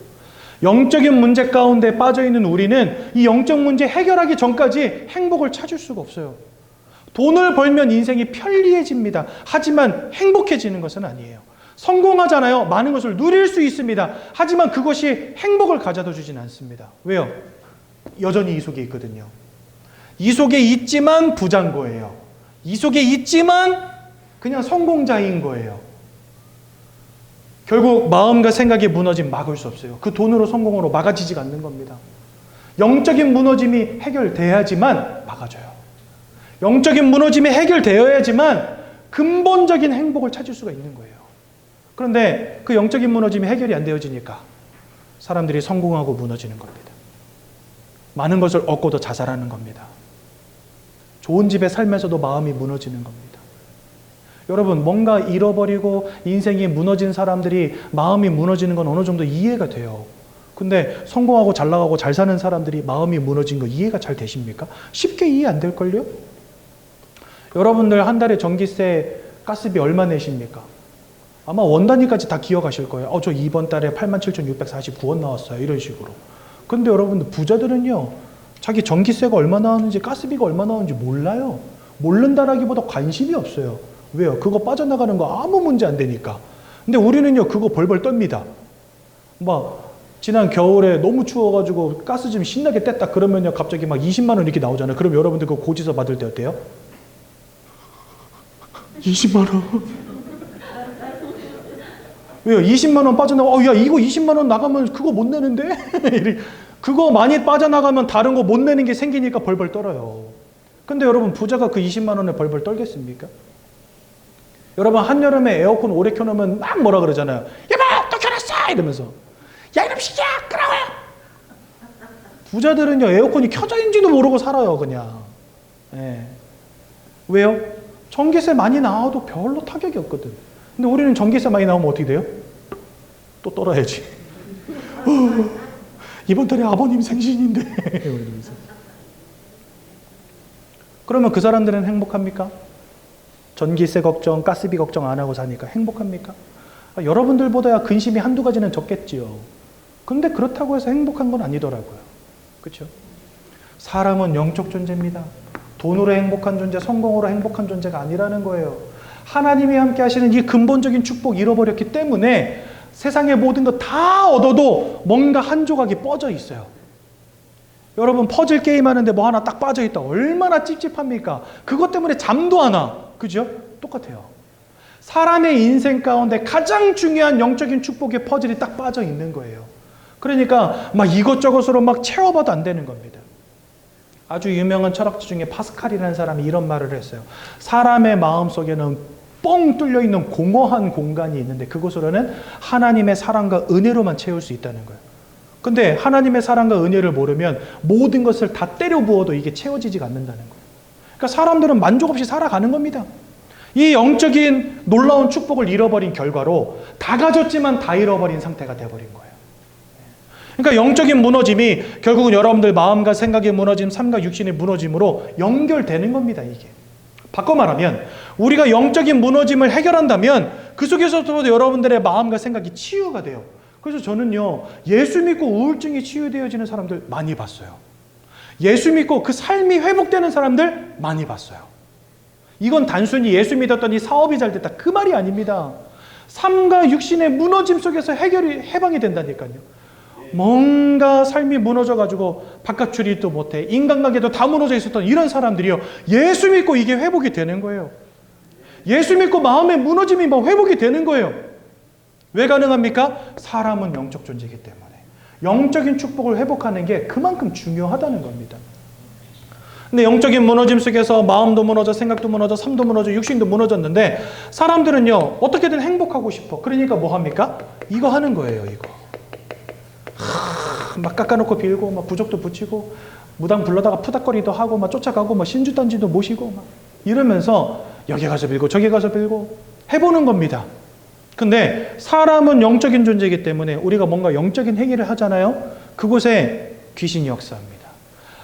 영적인 문제 가운데 빠져있는 우리는 이 영적 문제 해결하기 전까지 행복을 찾을 수가 없어요. 돈을 벌면 인생이 편리해집니다. 하지만 행복해지는 것은 아니에요. 성공하잖아요. 많은 것을 누릴 수 있습니다. 하지만 그것이 행복을 가져다 주진 않습니다. 왜요? 여전히 이 속에 있거든요. 이 속에 있지만 부자인 거예요. 이 속에 있지만 그냥 성공자인 거예요. 결국 마음과 생각이 무너짐 막을 수 없어요. 그 돈으로 성공으로 막아지지가 않는 겁니다. 영적인 무너짐이 해결돼야지만 막아져요. 영적인 무너짐이 해결되어야지만 근본적인 행복을 찾을 수가 있는 거예요. 그런데 그 영적인 무너짐이 해결이 안 되어지니까 사람들이 성공하고 무너지는 겁니다. 많은 것을 얻고도 자살하는 겁니다. 좋은 집에 살면서도 마음이 무너지는 겁니다. 여러분, 뭔가 잃어버리고 인생이 무너진 사람들이 마음이 무너지는 건 어느 정도 이해가 돼요. 근데 성공하고 잘 나가고 잘 사는 사람들이 마음이 무너진 거 이해가 잘 되십니까? 쉽게 이해 안 될걸요? 여러분들 한 달에 전기세, 가스비 얼마 내십니까? 아마 원 단위까지 다 기억하실 거예요. 저 이번 달에 87,649원 나왔어요. 이런 식으로. 근데 여러분들 부자들은요, 자기 전기세가 얼마 나왔는지 가스비가 얼마 나왔는지 몰라요. 모른다라기보다 관심이 없어요. 왜요? 그거 빠져나가는 거 아무 문제 안 되니까. 근데 우리는요, 그거 벌벌 떱니다. 막 지난 겨울에 너무 추워가지고 가스 좀 신나게 뗐다 그러면요, 갑자기 막 20만 원 이렇게 나오잖아요. 그럼 여러분들 그거 고지서 받을 때 어때요? 20만 원. 왜요? 20만 원 빠져나가. 야, 이거 20만 원 나가면 그거 못 내는데? 그거 많이 빠져나가면 다른 거 못 내는 게 생기니까 벌벌 떨어요. 근데 여러분, 부자가 그 20만 원에 벌벌 떨겠습니까? 여러분, 한여름에 에어컨 오래 켜놓으면 막 뭐라 그러잖아요. 여보, 또 켜놨어! 이러면서. 야, 이놈 시키야! 끄라고요! 부자들은요, 에어컨이 켜져 있는지도 모르고 살아요, 그냥. 예. 왜요? 전기세 많이 나와도 별로 타격이 없거든. 근데 우리는 전기세 많이 나오면 어떻게 돼요? 또 떨어야지. 이번 달에 아버님 생신인데. 그러면 그 사람들은 행복합니까? 전기세 걱정, 가스비 걱정 안 하고 사니까 행복합니까? 여러분들보다야 근심이 한두 가지는 적겠지요. 근데 그렇다고 해서 행복한 건 아니더라고요. 그렇죠? 사람은 영적 존재입니다. 돈으로 행복한 존재, 성공으로 행복한 존재가 아니라는 거예요. 하나님이 함께 하시는 이 근본적인 축복 잃어버렸기 때문에 세상의 모든 거 다 얻어도 뭔가 한 조각이 뻗어 있어요. 여러분, 퍼즐 게임 하는데 뭐 하나 딱 빠져 있다. 얼마나 찝찝합니까? 그것 때문에 잠도 안 와. 그죠? 똑같아요. 사람의 인생 가운데 가장 중요한 영적인 축복의 퍼즐이 딱 빠져 있는 거예요. 그러니까 막 이것저것으로 막 채워봐도 안 되는 겁니다. 아주 유명한 철학자 중에 파스칼이라는 사람이 이런 말을 했어요. 사람의 마음속에는 뻥 뚫려 있는 공허한 공간이 있는데 그곳으로는 하나님의 사랑과 은혜로만 채울 수 있다는 거예요. 근데 하나님의 사랑과 은혜를 모르면 모든 것을 다 때려 부어도 이게 채워지지가 않는다는 거예요. 그러니까 사람들은 만족 없이 살아가는 겁니다. 이 영적인 놀라운 축복을 잃어버린 결과로 다 가졌지만 다 잃어버린 상태가 되어버린 거예요. 그러니까 영적인 무너짐이 결국은 여러분들 마음과 생각의 무너짐, 삶과 육신의 무너짐으로 연결되는 겁니다, 이게. 바꿔 말하면 우리가 영적인 무너짐을 해결한다면 그 속에서도 여러분들의 마음과 생각이 치유가 돼요. 그래서 저는요, 예수 믿고 우울증이 치유되어지는 사람들 많이 봤어요. 예수 믿고 그 삶이 회복되는 사람들 많이 봤어요. 이건 단순히 예수 믿었더니 사업이 잘 됐다, 그 말이 아닙니다. 삶과 육신의 무너짐 속에서 해방이 된다니까요. 뭔가 삶이 무너져가지고 바깥 출입도 못해, 인간관계도 다 무너져 있었던 이런 사람들이요, 예수 믿고 이게 회복이 되는 거예요. 예수 믿고 마음의 무너짐이 막 회복이 되는 거예요. 왜 가능합니까? 사람은 영적 존재이기 때문에. 영적인 축복을 회복하는 게 그만큼 중요하다는 겁니다. 근데 영적인 무너짐 속에서 마음도 무너져, 생각도 무너져, 삶도 무너져, 육신도 무너졌는데 사람들은요, 어떻게든 행복하고 싶어. 그러니까 뭐 합니까? 이거 하는 거예요, 이거. 막 깎아놓고 빌고, 막 부적도 붙이고, 무당 불러다가 푸닥거리도 하고, 막 쫓아가고, 막 신주단지도 모시고, 막 이러면서 여기 가서 빌고, 저기 가서 빌고 해보는 겁니다. 근데 사람은 영적인 존재이기 때문에 우리가 뭔가 영적인 행위를 하잖아요. 그곳에 귀신이 역사합니다.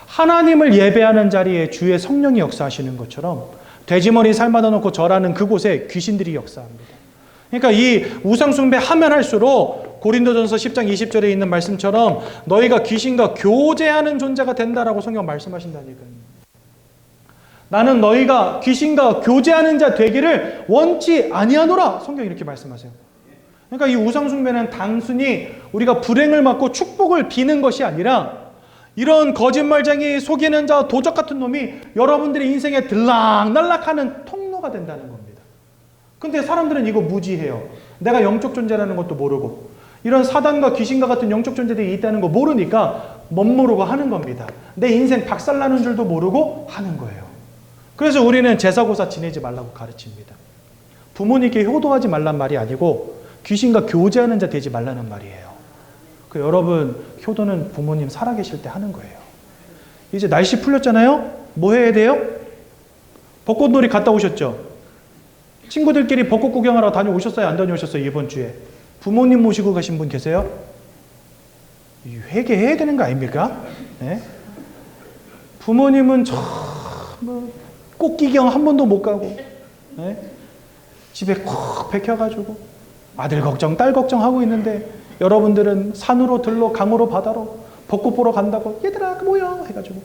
하나님을 예배하는 자리에 주의 성령이 역사하시는 것처럼 돼지머리 삶아다 놓고 절하는 그곳에 귀신들이 역사합니다. 그러니까 이 우상숭배 하면 할수록 고린도전서 10장 20절에 있는 말씀처럼 너희가 귀신과 교제하는 존재가 된다라고 성경 말씀하신다니까요. 나는 너희가 귀신과 교제하는 자 되기를 원치 아니하노라. 성경이 이렇게 말씀하세요. 그러니까 이 우상숭배는 단순히 우리가 불행을 맞고 축복을 비는 것이 아니라 이런 거짓말쟁이, 속이는 자, 도적 같은 놈이 여러분들의 인생에 들락날락하는 통로가 된다는 겁니다. 근데 사람들은 이거 무지해요. 내가 영적 존재라는 것도 모르고 이런 사단과 귀신과 같은 영적 존재들이 있다는 거 모르니까 멋모르고 하는 겁니다. 내 인생 박살나는 줄도 모르고 하는 거예요. 그래서 우리는 제사고사 지내지 말라고 가르칩니다. 부모님께 효도하지 말란 말이 아니고 귀신과 교제하는 자 되지 말라는 말이에요. 그 여러분, 효도는 부모님 살아계실 때 하는 거예요. 이제 날씨 풀렸잖아요? 뭐 해야 돼요? 벚꽃놀이 갔다 오셨죠? 친구들끼리 벚꽃 구경하러 다녀오셨어요? 안 다녀오셨어요? 이번 주에. 부모님 모시고 가신 분 계세요? 회개해야 되는 거 아닙니까? 네? 부모님은 꽃기경 한 번도 못 가고, 네? 집에 콕 박혀가지고 아들 걱정, 딸 걱정하고 있는데 여러분들은 산으로 들로 강으로 바다로 벚꽃 보러 간다고 얘들아 모여 해가지고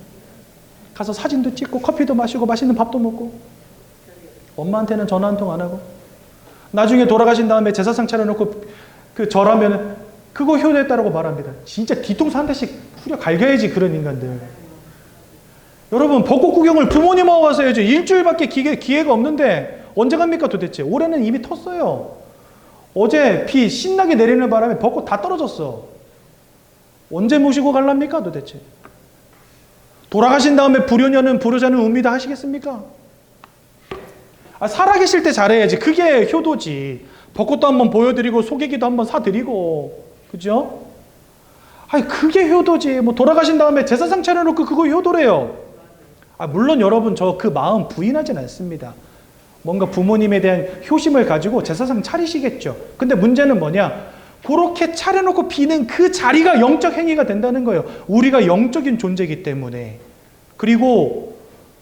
가서 사진도 찍고 커피도 마시고 맛있는 밥도 먹고 엄마한테는 전화 한 통 안 하고 나중에 돌아가신 다음에 제사상 차려놓고 그 절하면 그거 효도했다라고 말합니다. 진짜 뒤통수 한 대씩 후려 갈겨야지 그런 인간들. 여러분 벚꽃 구경을 부모님하고 와서 해야죠. 일주일밖에 기회가 없는데 언제 갑니까 도대체. 올해는 이미 텄어요. 어제 비 신나게 내리는 바람에 벚꽃 다 떨어졌어. 언제 모시고 갈랍니까 도대체. 돌아가신 다음에 불효자는 웁니다 하시겠습니까? 살아계실 때 잘해야지. 그게 효도지. 벚꽃도 한번 보여드리고 소개기도 한번 사드리고 그죠? 그게 효도지. 뭐 돌아가신 다음에 제사상 차려놓고 그거 효도래요. 물론 여러분 저 그 마음 부인하진 않습니다. 뭔가 부모님에 대한 효심을 가지고 제사상 차리시겠죠. 근데 문제는 뭐냐? 그렇게 차려놓고 비는 그 자리가 영적 행위가 된다는 거예요. 우리가 영적인 존재이기 때문에. 그리고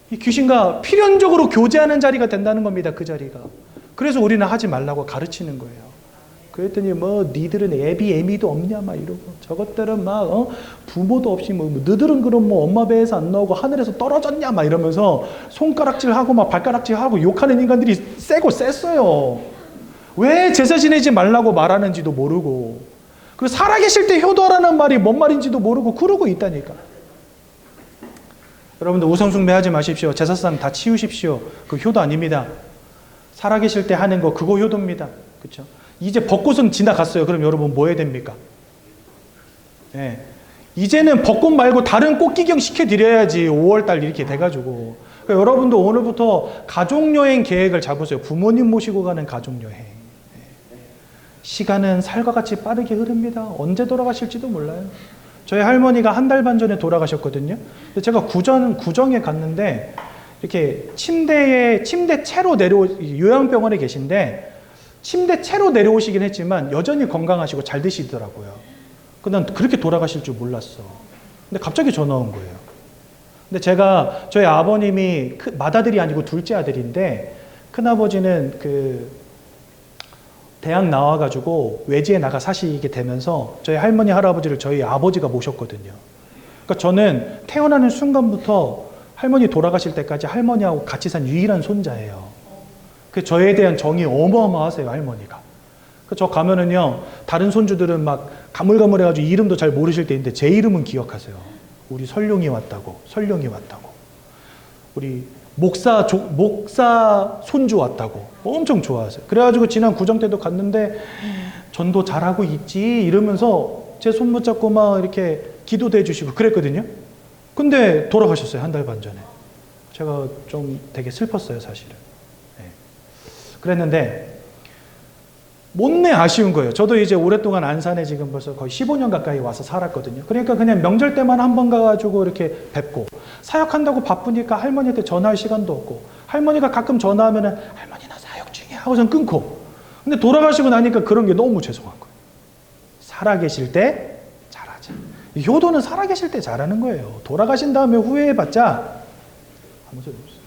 이 귀신과 필연적으로 교제하는 자리가 된다는 겁니다. 그 자리가. 그래서 우리는 하지 말라고 가르치는 거예요. 그랬더니 니들은 애미도 없냐 막 이러고 저것들은 부모도 없이 너들은 그럼 엄마 배에서 안 나오고 하늘에서 떨어졌냐 막 이러면서 손가락질하고 막 발가락질하고 욕하는 인간들이 셌어요. 왜 제사 지내지 말라고 말하는지도 모르고 그리고 살아계실 때 효도하라는 말이 뭔 말인지도 모르고 그러고 있다니까. 여러분들 우상숭배하지 마십시오. 제사상 다 치우십시오. 그 효도 아닙니다. 살아계실 때 하는 거 그거 효도입니다. 그렇죠? 이제 벚꽃은 지나갔어요. 그럼 여러분 뭐 해야 됩니까? 네. 이제는 벚꽃 말고 다른 꽃기경 시켜드려야지. 5월달 이렇게 돼가지고. 그러니까 여러분도 오늘부터 가족여행 계획을 잡으세요. 부모님 모시고 가는 가족여행. 네. 시간은 살과 같이 빠르게 흐릅니다. 언제 돌아가실지도 몰라요. 저희 할머니가 한 달 반 전에 돌아가셨거든요. 제가 구정에 갔는데 이렇게 침대 채로 요양병원에 계신데 침대 채로 내려오시긴 했지만 여전히 건강하시고 잘 드시더라고요. 난 그렇게 돌아가실 줄 몰랐어. 근데 갑자기 전화 온 거예요. 근데 저희 아버님이 맏아들이 아니고 둘째 아들인데 큰아버지는 대학 나와가지고 외지에 나가 사시게 되면서 저희 할머니 할아버지를 저희 아버지가 모셨거든요. 그러니까 저는 태어나는 순간부터 할머니 돌아가실 때까지 할머니하고 같이 산 유일한 손자예요. 저에 대한 정이 어마어마하세요, 할머니가. 저 가면은요, 다른 손주들은 막 가물가물해가지고 이름도 잘 모르실 때인데 제 이름은 기억하세요. 우리 설룡이 왔다고. 우리 목사 손주 왔다고. 엄청 좋아하세요. 그래가지고 지난 구정 때도 갔는데 전도 잘하고 있지 이러면서 제 손 붙잡고 막 이렇게 기도도 해주시고 그랬거든요. 근데 돌아가셨어요, 한 달 반 전에. 제가 좀 되게 슬펐어요, 사실은. 그랬는데 못내 아쉬운 거예요. 저도 이제 오랫동안 안산에 지금 벌써 거의 15년 가까이 와서 살았거든요. 그러니까 그냥 명절 때만 한 번 가가지고 이렇게 뵙고 사역한다고 바쁘니까 할머니한테 전화할 시간도 없고 할머니가 가끔 전화하면은 할머니 나 사역 중이야 하고선 끊고. 근데 돌아가시고 나니까 그런 게 너무 죄송한 거예요. 살아계실 때 잘하자. 효도는 살아계실 때 잘하는 거예요. 돌아가신 다음에 후회해봤자 아무 소리 없어요.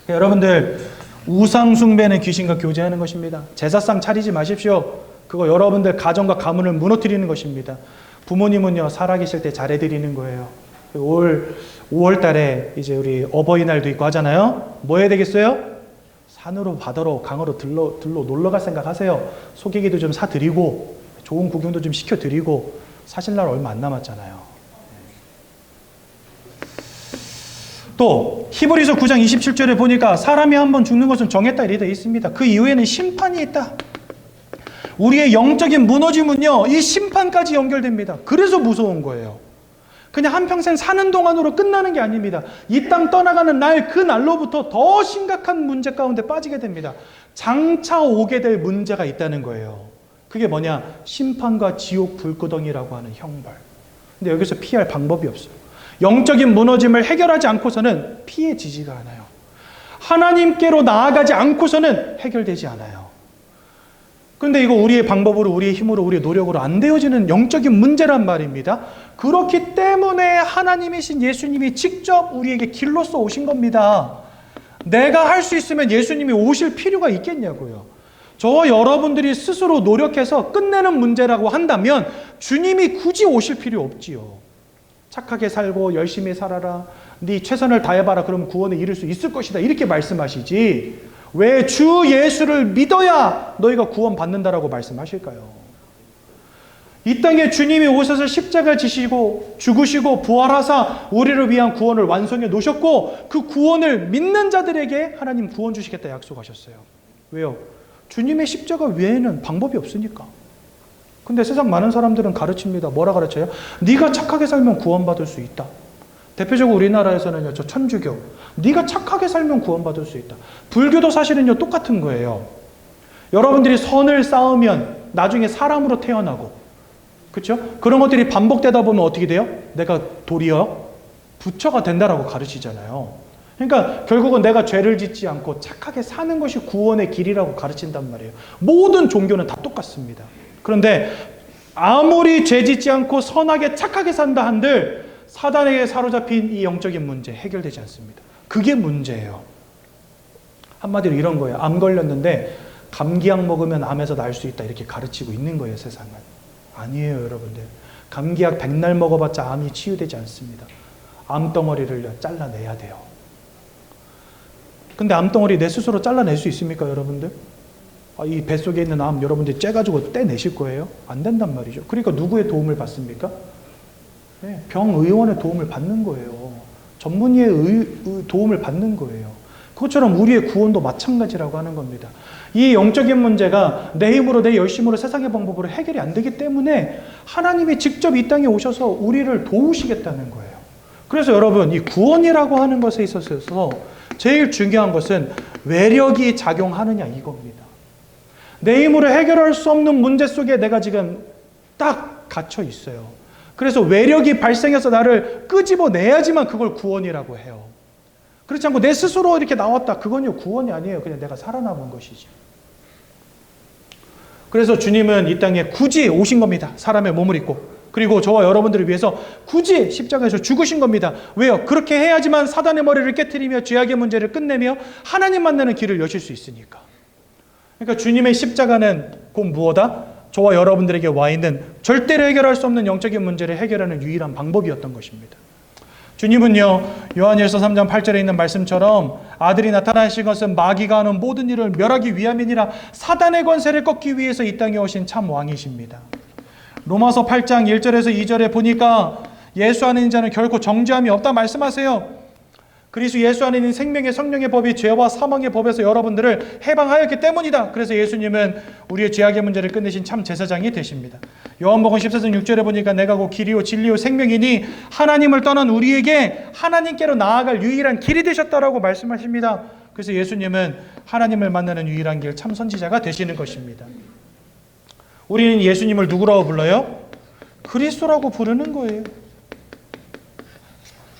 여러분들 우상숭배는 귀신과 교제하는 것입니다. 제사상 차리지 마십시오. 그거 여러분들 가정과 가문을 무너뜨리는 것입니다. 부모님은요 살아계실 때 잘해드리는 거예요. 5월 달에 이제 우리 어버이날도 있고 하잖아요. 뭐 해야 되겠어요? 산으로 바다로 강으로 들러 놀러 갈 생각 하세요. 소개기도 좀 사드리고 좋은 구경도 좀 시켜드리고 사실날 얼마 안 남았잖아요. 또 히브리서 9장 27절에 보니까 사람이 한번 죽는 것은 정했다 이렇게 되어 있습니다. 그 이후에는 심판이 있다. 우리의 영적인 무너짐은요 이 심판까지 연결됩니다. 그래서 무서운 거예요. 그냥 한평생 사는 동안으로 끝나는 게 아닙니다. 이 땅 떠나가는 날 그 날로부터 더 심각한 문제 가운데 빠지게 됩니다. 장차 오게 될 문제가 있다는 거예요. 그게 뭐냐? 심판과 지옥 불구덩이라고 하는 형벌. 근데 여기서 피할 방법이 없어요. 영적인 무너짐을 해결하지 않고서는 피해지지가 않아요. 하나님께로 나아가지 않고서는 해결되지 않아요. 그런데 이거 우리의 방법으로, 우리의 힘으로, 우리의 노력으로 안 되어지는 영적인 문제란 말입니다. 그렇기 때문에 하나님이신 예수님이 직접 우리에게 길로써 오신 겁니다. 내가 할 수 있으면 예수님이 오실 필요가 있겠냐고요. 저와 여러분들이 스스로 노력해서 끝내는 문제라고 한다면 주님이 굳이 오실 필요 없지요. 착하게 살고 열심히 살아라, 네 최선을 다해봐라, 그러면 구원에 이를 수 있을 것이다, 이렇게 말씀하시지 왜 주 예수를 믿어야 너희가 구원 받는다라고 말씀하실까요? 이 땅에 주님이 오셔서 십자가 지시고 죽으시고 부활하사 우리를 위한 구원을 완성해 놓으셨고, 그 구원을 믿는 자들에게 하나님 구원 주시겠다 약속하셨어요. 왜요? 주님의 십자가 외에는 방법이 없으니까. 근데 세상 많은 사람들은 가르칩니다. 뭐라 가르쳐요? 네가 착하게 살면 구원받을 수 있다. 대표적으로 우리나라에서는요, 저 천주교, 네가 착하게 살면 구원받을 수 있다. 불교도 사실은요 똑같은 거예요. 여러분들이 선을 쌓으면 나중에 사람으로 태어나고, 그렇죠? 그런 것들이 반복되다 보면 어떻게 돼요? 내가 도리어 부처가 된다라고 가르치잖아요. 그러니까 결국은 내가 죄를 짓지 않고 착하게 사는 것이 구원의 길이라고 가르친단 말이에요. 모든 종교는 다 똑같습니다. 그런데 아무리 죄 짓지 않고 선하게 착하게 산다 한들 사단에게 사로잡힌 이 영적인 문제 해결되지 않습니다. 그게 문제예요. 한마디로 이런 거예요. 암 걸렸는데 감기약 먹으면 암에서 날 수 있다, 이렇게 가르치고 있는 거예요, 세상은. 아니에요, 여러분들. 감기약 100날 먹어봤자 암이 치유되지 않습니다. 암덩어리를 잘라내야 돼요. 근데 암덩어리 내 스스로 잘라낼 수 있습니까, 여러분들? 이 뱃속에 있는 암 여러분들이 째가지고 떼내실 거예요? 안 된단 말이죠. 그러니까 누구의 도움을 받습니까? 네, 병의원의 도움을 받는 거예요. 전문의의 도움을 받는 거예요. 그것처럼 우리의 구원도 마찬가지라고 하는 겁니다. 이 영적인 문제가 내 힘으로, 내 열심으로, 세상의 방법으로 해결이 안 되기 때문에 하나님이 직접 이 땅에 오셔서 우리를 도우시겠다는 거예요. 그래서 여러분, 이 구원이라고 하는 것에 있어서 제일 중요한 것은 외력이 작용하느냐, 이겁니다. 내 힘으로 해결할 수 없는 문제 속에 내가 지금 딱 갇혀 있어요. 그래서 외력이 발생해서 나를 끄집어내야지만 그걸 구원이라고 해요. 그렇지 않고 내 스스로 이렇게 나왔다, 그건요 구원이 아니에요. 그냥 내가 살아남은 것이죠. 그래서 주님은 이 땅에 굳이 오신 겁니다. 사람의 몸을 입고. 그리고 저와 여러분들을 위해서 굳이 십자가에서 죽으신 겁니다. 왜요? 그렇게 해야지만 사단의 머리를 깨트리며 죄악의 문제를 끝내며 하나님 만나는 길을 여실 수 있으니까. 그러니까 주님의 십자가는 곧 무엇이다? 저와 여러분들에게 와 있는 절대로 해결할 수 없는 영적인 문제를 해결하는 유일한 방법이었던 것입니다. 주님은요, 요한일서 3장 8절에 있는 말씀처럼 아들이 나타나신 것은 마귀가 하는 모든 일을 멸하기 위함이니라, 사단의 권세를 꺾기 위해서 이 땅에 오신 참 왕이십니다. 로마서 8장 1절에서 2절에 보니까 예수 안에 있는 자는 결코 정죄함이 없다 말씀하세요. 그리스도 예수 안에 있는 생명의 성령의 법이 죄와 사망의 법에서 여러분들을 해방하였기 때문이다. 그래서 예수님은 우리의 죄악의 문제를 끝내신 참 제사장이 되십니다. 요한복음 14장 6절에 보니까 내가 곧 길이요 진리요 생명이니 하나님을 떠난 우리에게 하나님께로 나아갈 유일한 길이 되셨다라고 말씀하십니다. 그래서 예수님은 하나님을 만나는 유일한 길, 참 선지자가 되시는 것입니다. 우리는 예수님을 누구라고 불러요? 그리스도라고 부르는 거예요.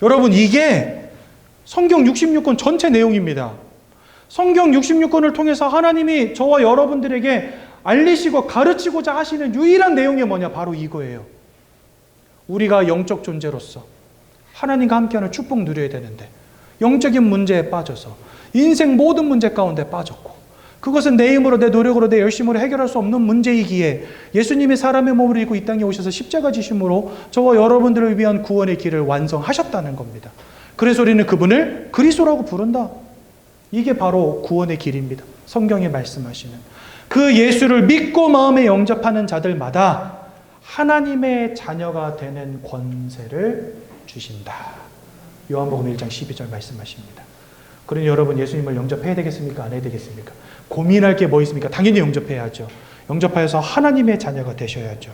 여러분, 이게 성경 66권 전체 내용입니다. 성경 66권을 통해서 하나님이 저와 여러분들에게 알리시고 가르치고자 하시는 유일한 내용이 뭐냐? 바로 이거예요. 우리가 영적 존재로서 하나님과 함께하는 축복 누려야 되는데 영적인 문제에 빠져서 인생 모든 문제 가운데 빠졌고, 그것은 내 힘으로, 내 노력으로, 내 열심으로 해결할 수 없는 문제이기에 예수님이 사람의 몸을 입고 이 땅에 오셔서 십자가 지심으로 저와 여러분들을 위한 구원의 길을 완성하셨다는 겁니다. 그래서 우리는 그분을 그리스도라고 부른다. 이게 바로 구원의 길입니다. 성경에 말씀하시는 그 예수를 믿고 마음에 영접하는 자들마다 하나님의 자녀가 되는 권세를 주신다. 요한복음 1장 12절 말씀하십니다. 그러니 여러분, 예수님을 영접해야 되겠습니까? 안 해야 되겠습니까? 고민할 게 뭐 있습니까? 당연히 영접해야죠. 영접하여서 하나님의 자녀가 되셔야죠.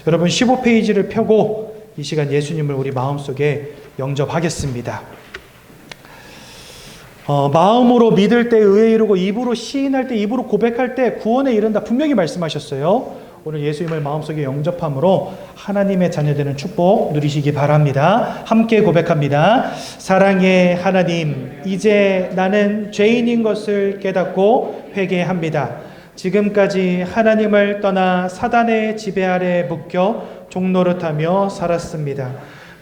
여러분, 15페이지를 펴고 이 시간 예수님을 우리 마음속에 영접하겠습니다. 마음으로 믿을 때 의에 이르고 입으로 시인할 때, 입으로 고백할 때 구원에 이른다 분명히 말씀하셨어요. 오늘 예수님을 마음속에 영접함으로 하나님의 자녀되는 축복 누리시기 바랍니다. 함께 고백합니다. 사랑의 하나님, 이제 나는 죄인인 것을 깨닫고 회개합니다. 지금까지 하나님을 떠나 사단의 지배 아래 묶여 종노릇하며 살았습니다.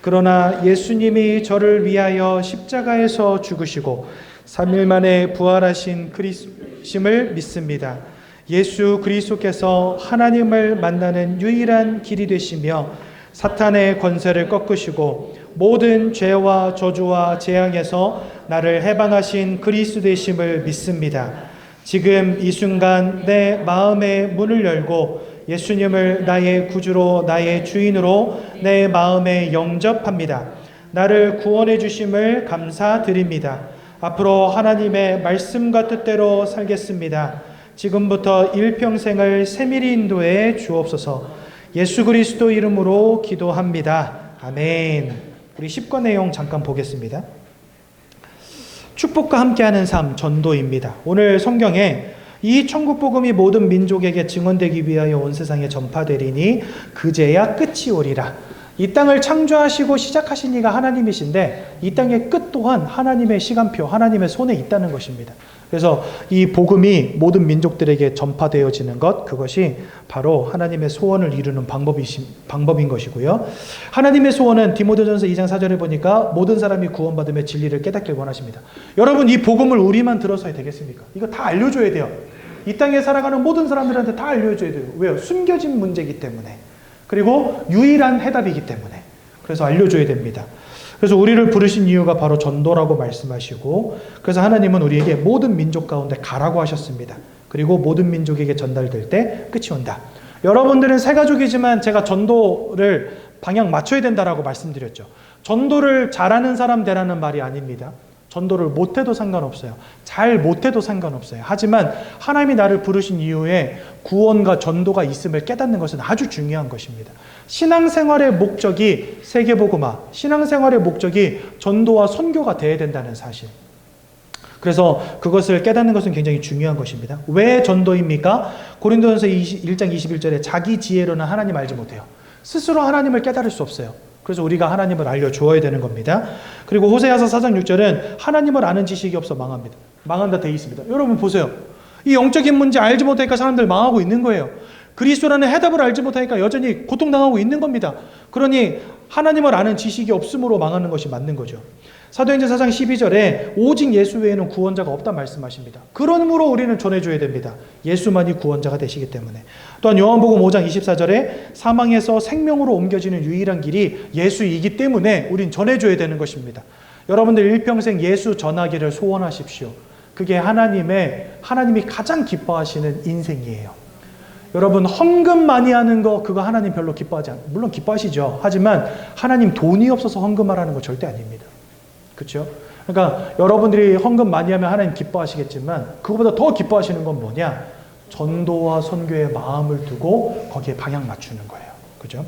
그러나 예수님이 저를 위하여 십자가에서 죽으시고 3일 만에 부활하신 그리스도심을 믿습니다. 예수 그리스도께서 하나님을 만나는 유일한 길이 되시며 사탄의 권세를 꺾으시고 모든 죄와 저주와 재앙에서 나를 해방하신 그리스도 되심을 믿습니다. 지금 이 순간 내 마음의 문을 열고 예수님을 나의 구주로 나의 주인으로 내 마음에 영접합니다. 나를 구원해 주심을 감사드립니다. 앞으로 하나님의 말씀과 뜻대로 살겠습니다. 지금부터 일평생을 세밀히 인도해 주옵소서. 예수 그리스도 이름으로 기도합니다. 아멘. 우리 10권 내용 잠깐 보겠습니다. 축복과 함께하는 삶, 전도입니다. 오늘 성경에 이 천국 복음이 모든 민족에게 증언되기 위하여 온 세상에 전파되리니 그제야 끝이 오리라. 이 땅을 창조하시고 시작하신 이가 하나님이신데 이 땅의 끝 또한 하나님의 시간표, 하나님의 손에 있다는 것입니다. 그래서 이 복음이 모든 민족들에게 전파되어지는 것, 그것이 바로 하나님의 소원을 이루는 방법인 것이고요. 하나님의 소원은 디모데전서 2장 4절에 보니까 모든 사람이 구원받으며 진리를 깨닫길 원하십니다. 여러분, 이 복음을 우리만 들어서야 되겠습니까? 이거 다 알려줘야 돼요. 이 땅에 살아가는 모든 사람들한테 다 알려줘야 돼요. 왜요? 숨겨진 문제이기 때문에. 그리고 유일한 해답이기 때문에. 그래서 알려줘야 됩니다. 그래서 우리를 부르신 이유가 바로 전도라고 말씀하시고, 그래서 하나님은 우리에게 모든 민족 가운데 가라고 하셨습니다. 그리고 모든 민족에게 전달될 때 끝이 온다. 여러분들은 새 가족이지만 제가 전도를 방향 맞춰야 된다라고 말씀드렸죠. 전도를 잘하는 사람 되라는 말이 아닙니다. 전도를 못해도 상관없어요. 잘 못해도 상관없어요. 하지만 하나님이 나를 부르신 이후에 구원과 전도가 있음을 깨닫는 것은 아주 중요한 것입니다. 신앙생활의 목적이 세계복음화, 신앙생활의 목적이 전도와 선교가 되어야 된다는 사실. 그래서 그것을 깨닫는 것은 굉장히 중요한 것입니다. 왜 전도입니까? 고린도전서 1장 21절에 자기 지혜로는 하나님 알지 못해요. 스스로 하나님을 깨달을 수 없어요. 그래서 우리가 하나님을 알려주어야 되는 겁니다. 그리고 호세아서 4장 6절은 하나님을 아는 지식이 없어 망합니다. 망한다 되어 있습니다. 여러분 보세요. 이 영적인 문제 알지 못하니까 사람들 망하고 있는 거예요. 그리스도라는 해답을 알지 못하니까 여전히 고통당하고 있는 겁니다. 그러니 하나님을 아는 지식이 없음으로 망하는 것이 맞는 거죠. 사도행전 4장 12절에 오직 예수 외에는 구원자가 없다 말씀하십니다. 그러므로 우리는 전해줘야 됩니다. 예수만이 구원자가 되시기 때문에. 또한 요한복음 5장 24절에 사망에서 생명으로 옮겨지는 유일한 길이 예수이기 때문에 우린 전해줘야 되는 것입니다. 여러분들 일평생 예수 전하기를 소원하십시오. 그게 하나님이 가장 기뻐하시는 인생이에요. 여러분 헌금 많이 하는 거 그거 하나님 별로 기뻐하지 않아요. 물론 기뻐하시죠. 하지만 하나님 돈이 없어서 헌금하라는 거 절대 아닙니다. 그렇죠? 그러니까 여러분들이 헌금 많이 하면 하나님 기뻐하시겠지만 그거보다 더 기뻐하시는 건 뭐냐? 전도와 선교에 마음을 두고 거기에 방향 맞추는 거예요. 그죠?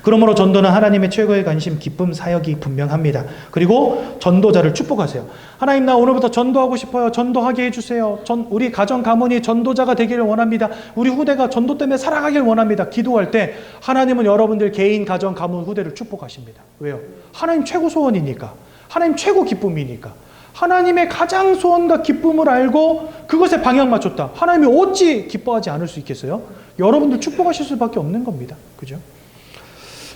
그러므로 전도는 하나님의 최고의 관심, 기쁨, 사역이 분명합니다. 그리고 전도자를 축복하세요. 하나님, 나 오늘부터 전도하고 싶어요. 전도하게 해주세요. 우리 가정 가문이 전도자가 되기를 원합니다. 우리 후대가 전도 때문에 살아가길 원합니다. 기도할 때 하나님은 여러분들 개인, 가정, 가문, 후대를 축복하십니다. 왜요? 하나님 최고 소원이니까. 하나님 최고 기쁨이니까. 하나님의 가장 소원과 기쁨을 알고 그것에 방향 맞췄다. 하나님이 어찌 기뻐하지 않을 수 있겠어요? 여러분들 축복하실 수밖에 없는 겁니다. 그죠?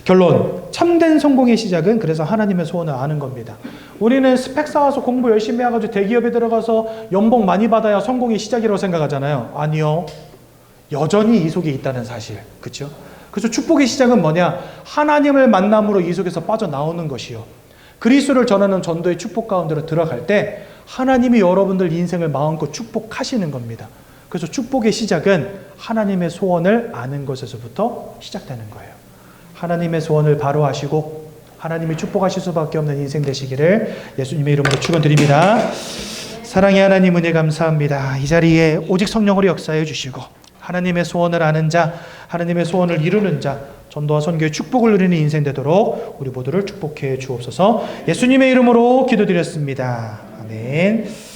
결론, 참된 성공의 시작은 그래서 하나님의 소원을 아는 겁니다. 우리는 스펙 쌓아서 공부 열심히 해가지고 대기업에 들어가서 연봉 많이 받아야 성공의 시작이라고 생각하잖아요. 아니요. 여전히 이 속에 있다는 사실. 그렇죠? 그래서 축복의 시작은 뭐냐? 하나님을 만남으로 이 속에서 빠져나오는 것이요. 그리스도를 전하는 전도의 축복 가운데로 들어갈 때 하나님이 여러분들 인생을 마음껏 축복하시는 겁니다. 그래서 축복의 시작은 하나님의 소원을 아는 것에서부터 시작되는 거예요. 하나님의 소원을 바로 하시고 하나님이 축복하실 수밖에 없는 인생 되시기를 예수님의 이름으로 축원드립니다. 사랑의 하나님, 은혜 감사합니다. 이 자리에 오직 성령으로 역사해 주시고 하나님의 소원을 아는 자, 하나님의 소원을 이루는 자, 전도와 선교의 축복을 누리는 인생 되도록 우리 모두를 축복해 주옵소서. 예수님의 이름으로 기도드렸습니다. 아멘.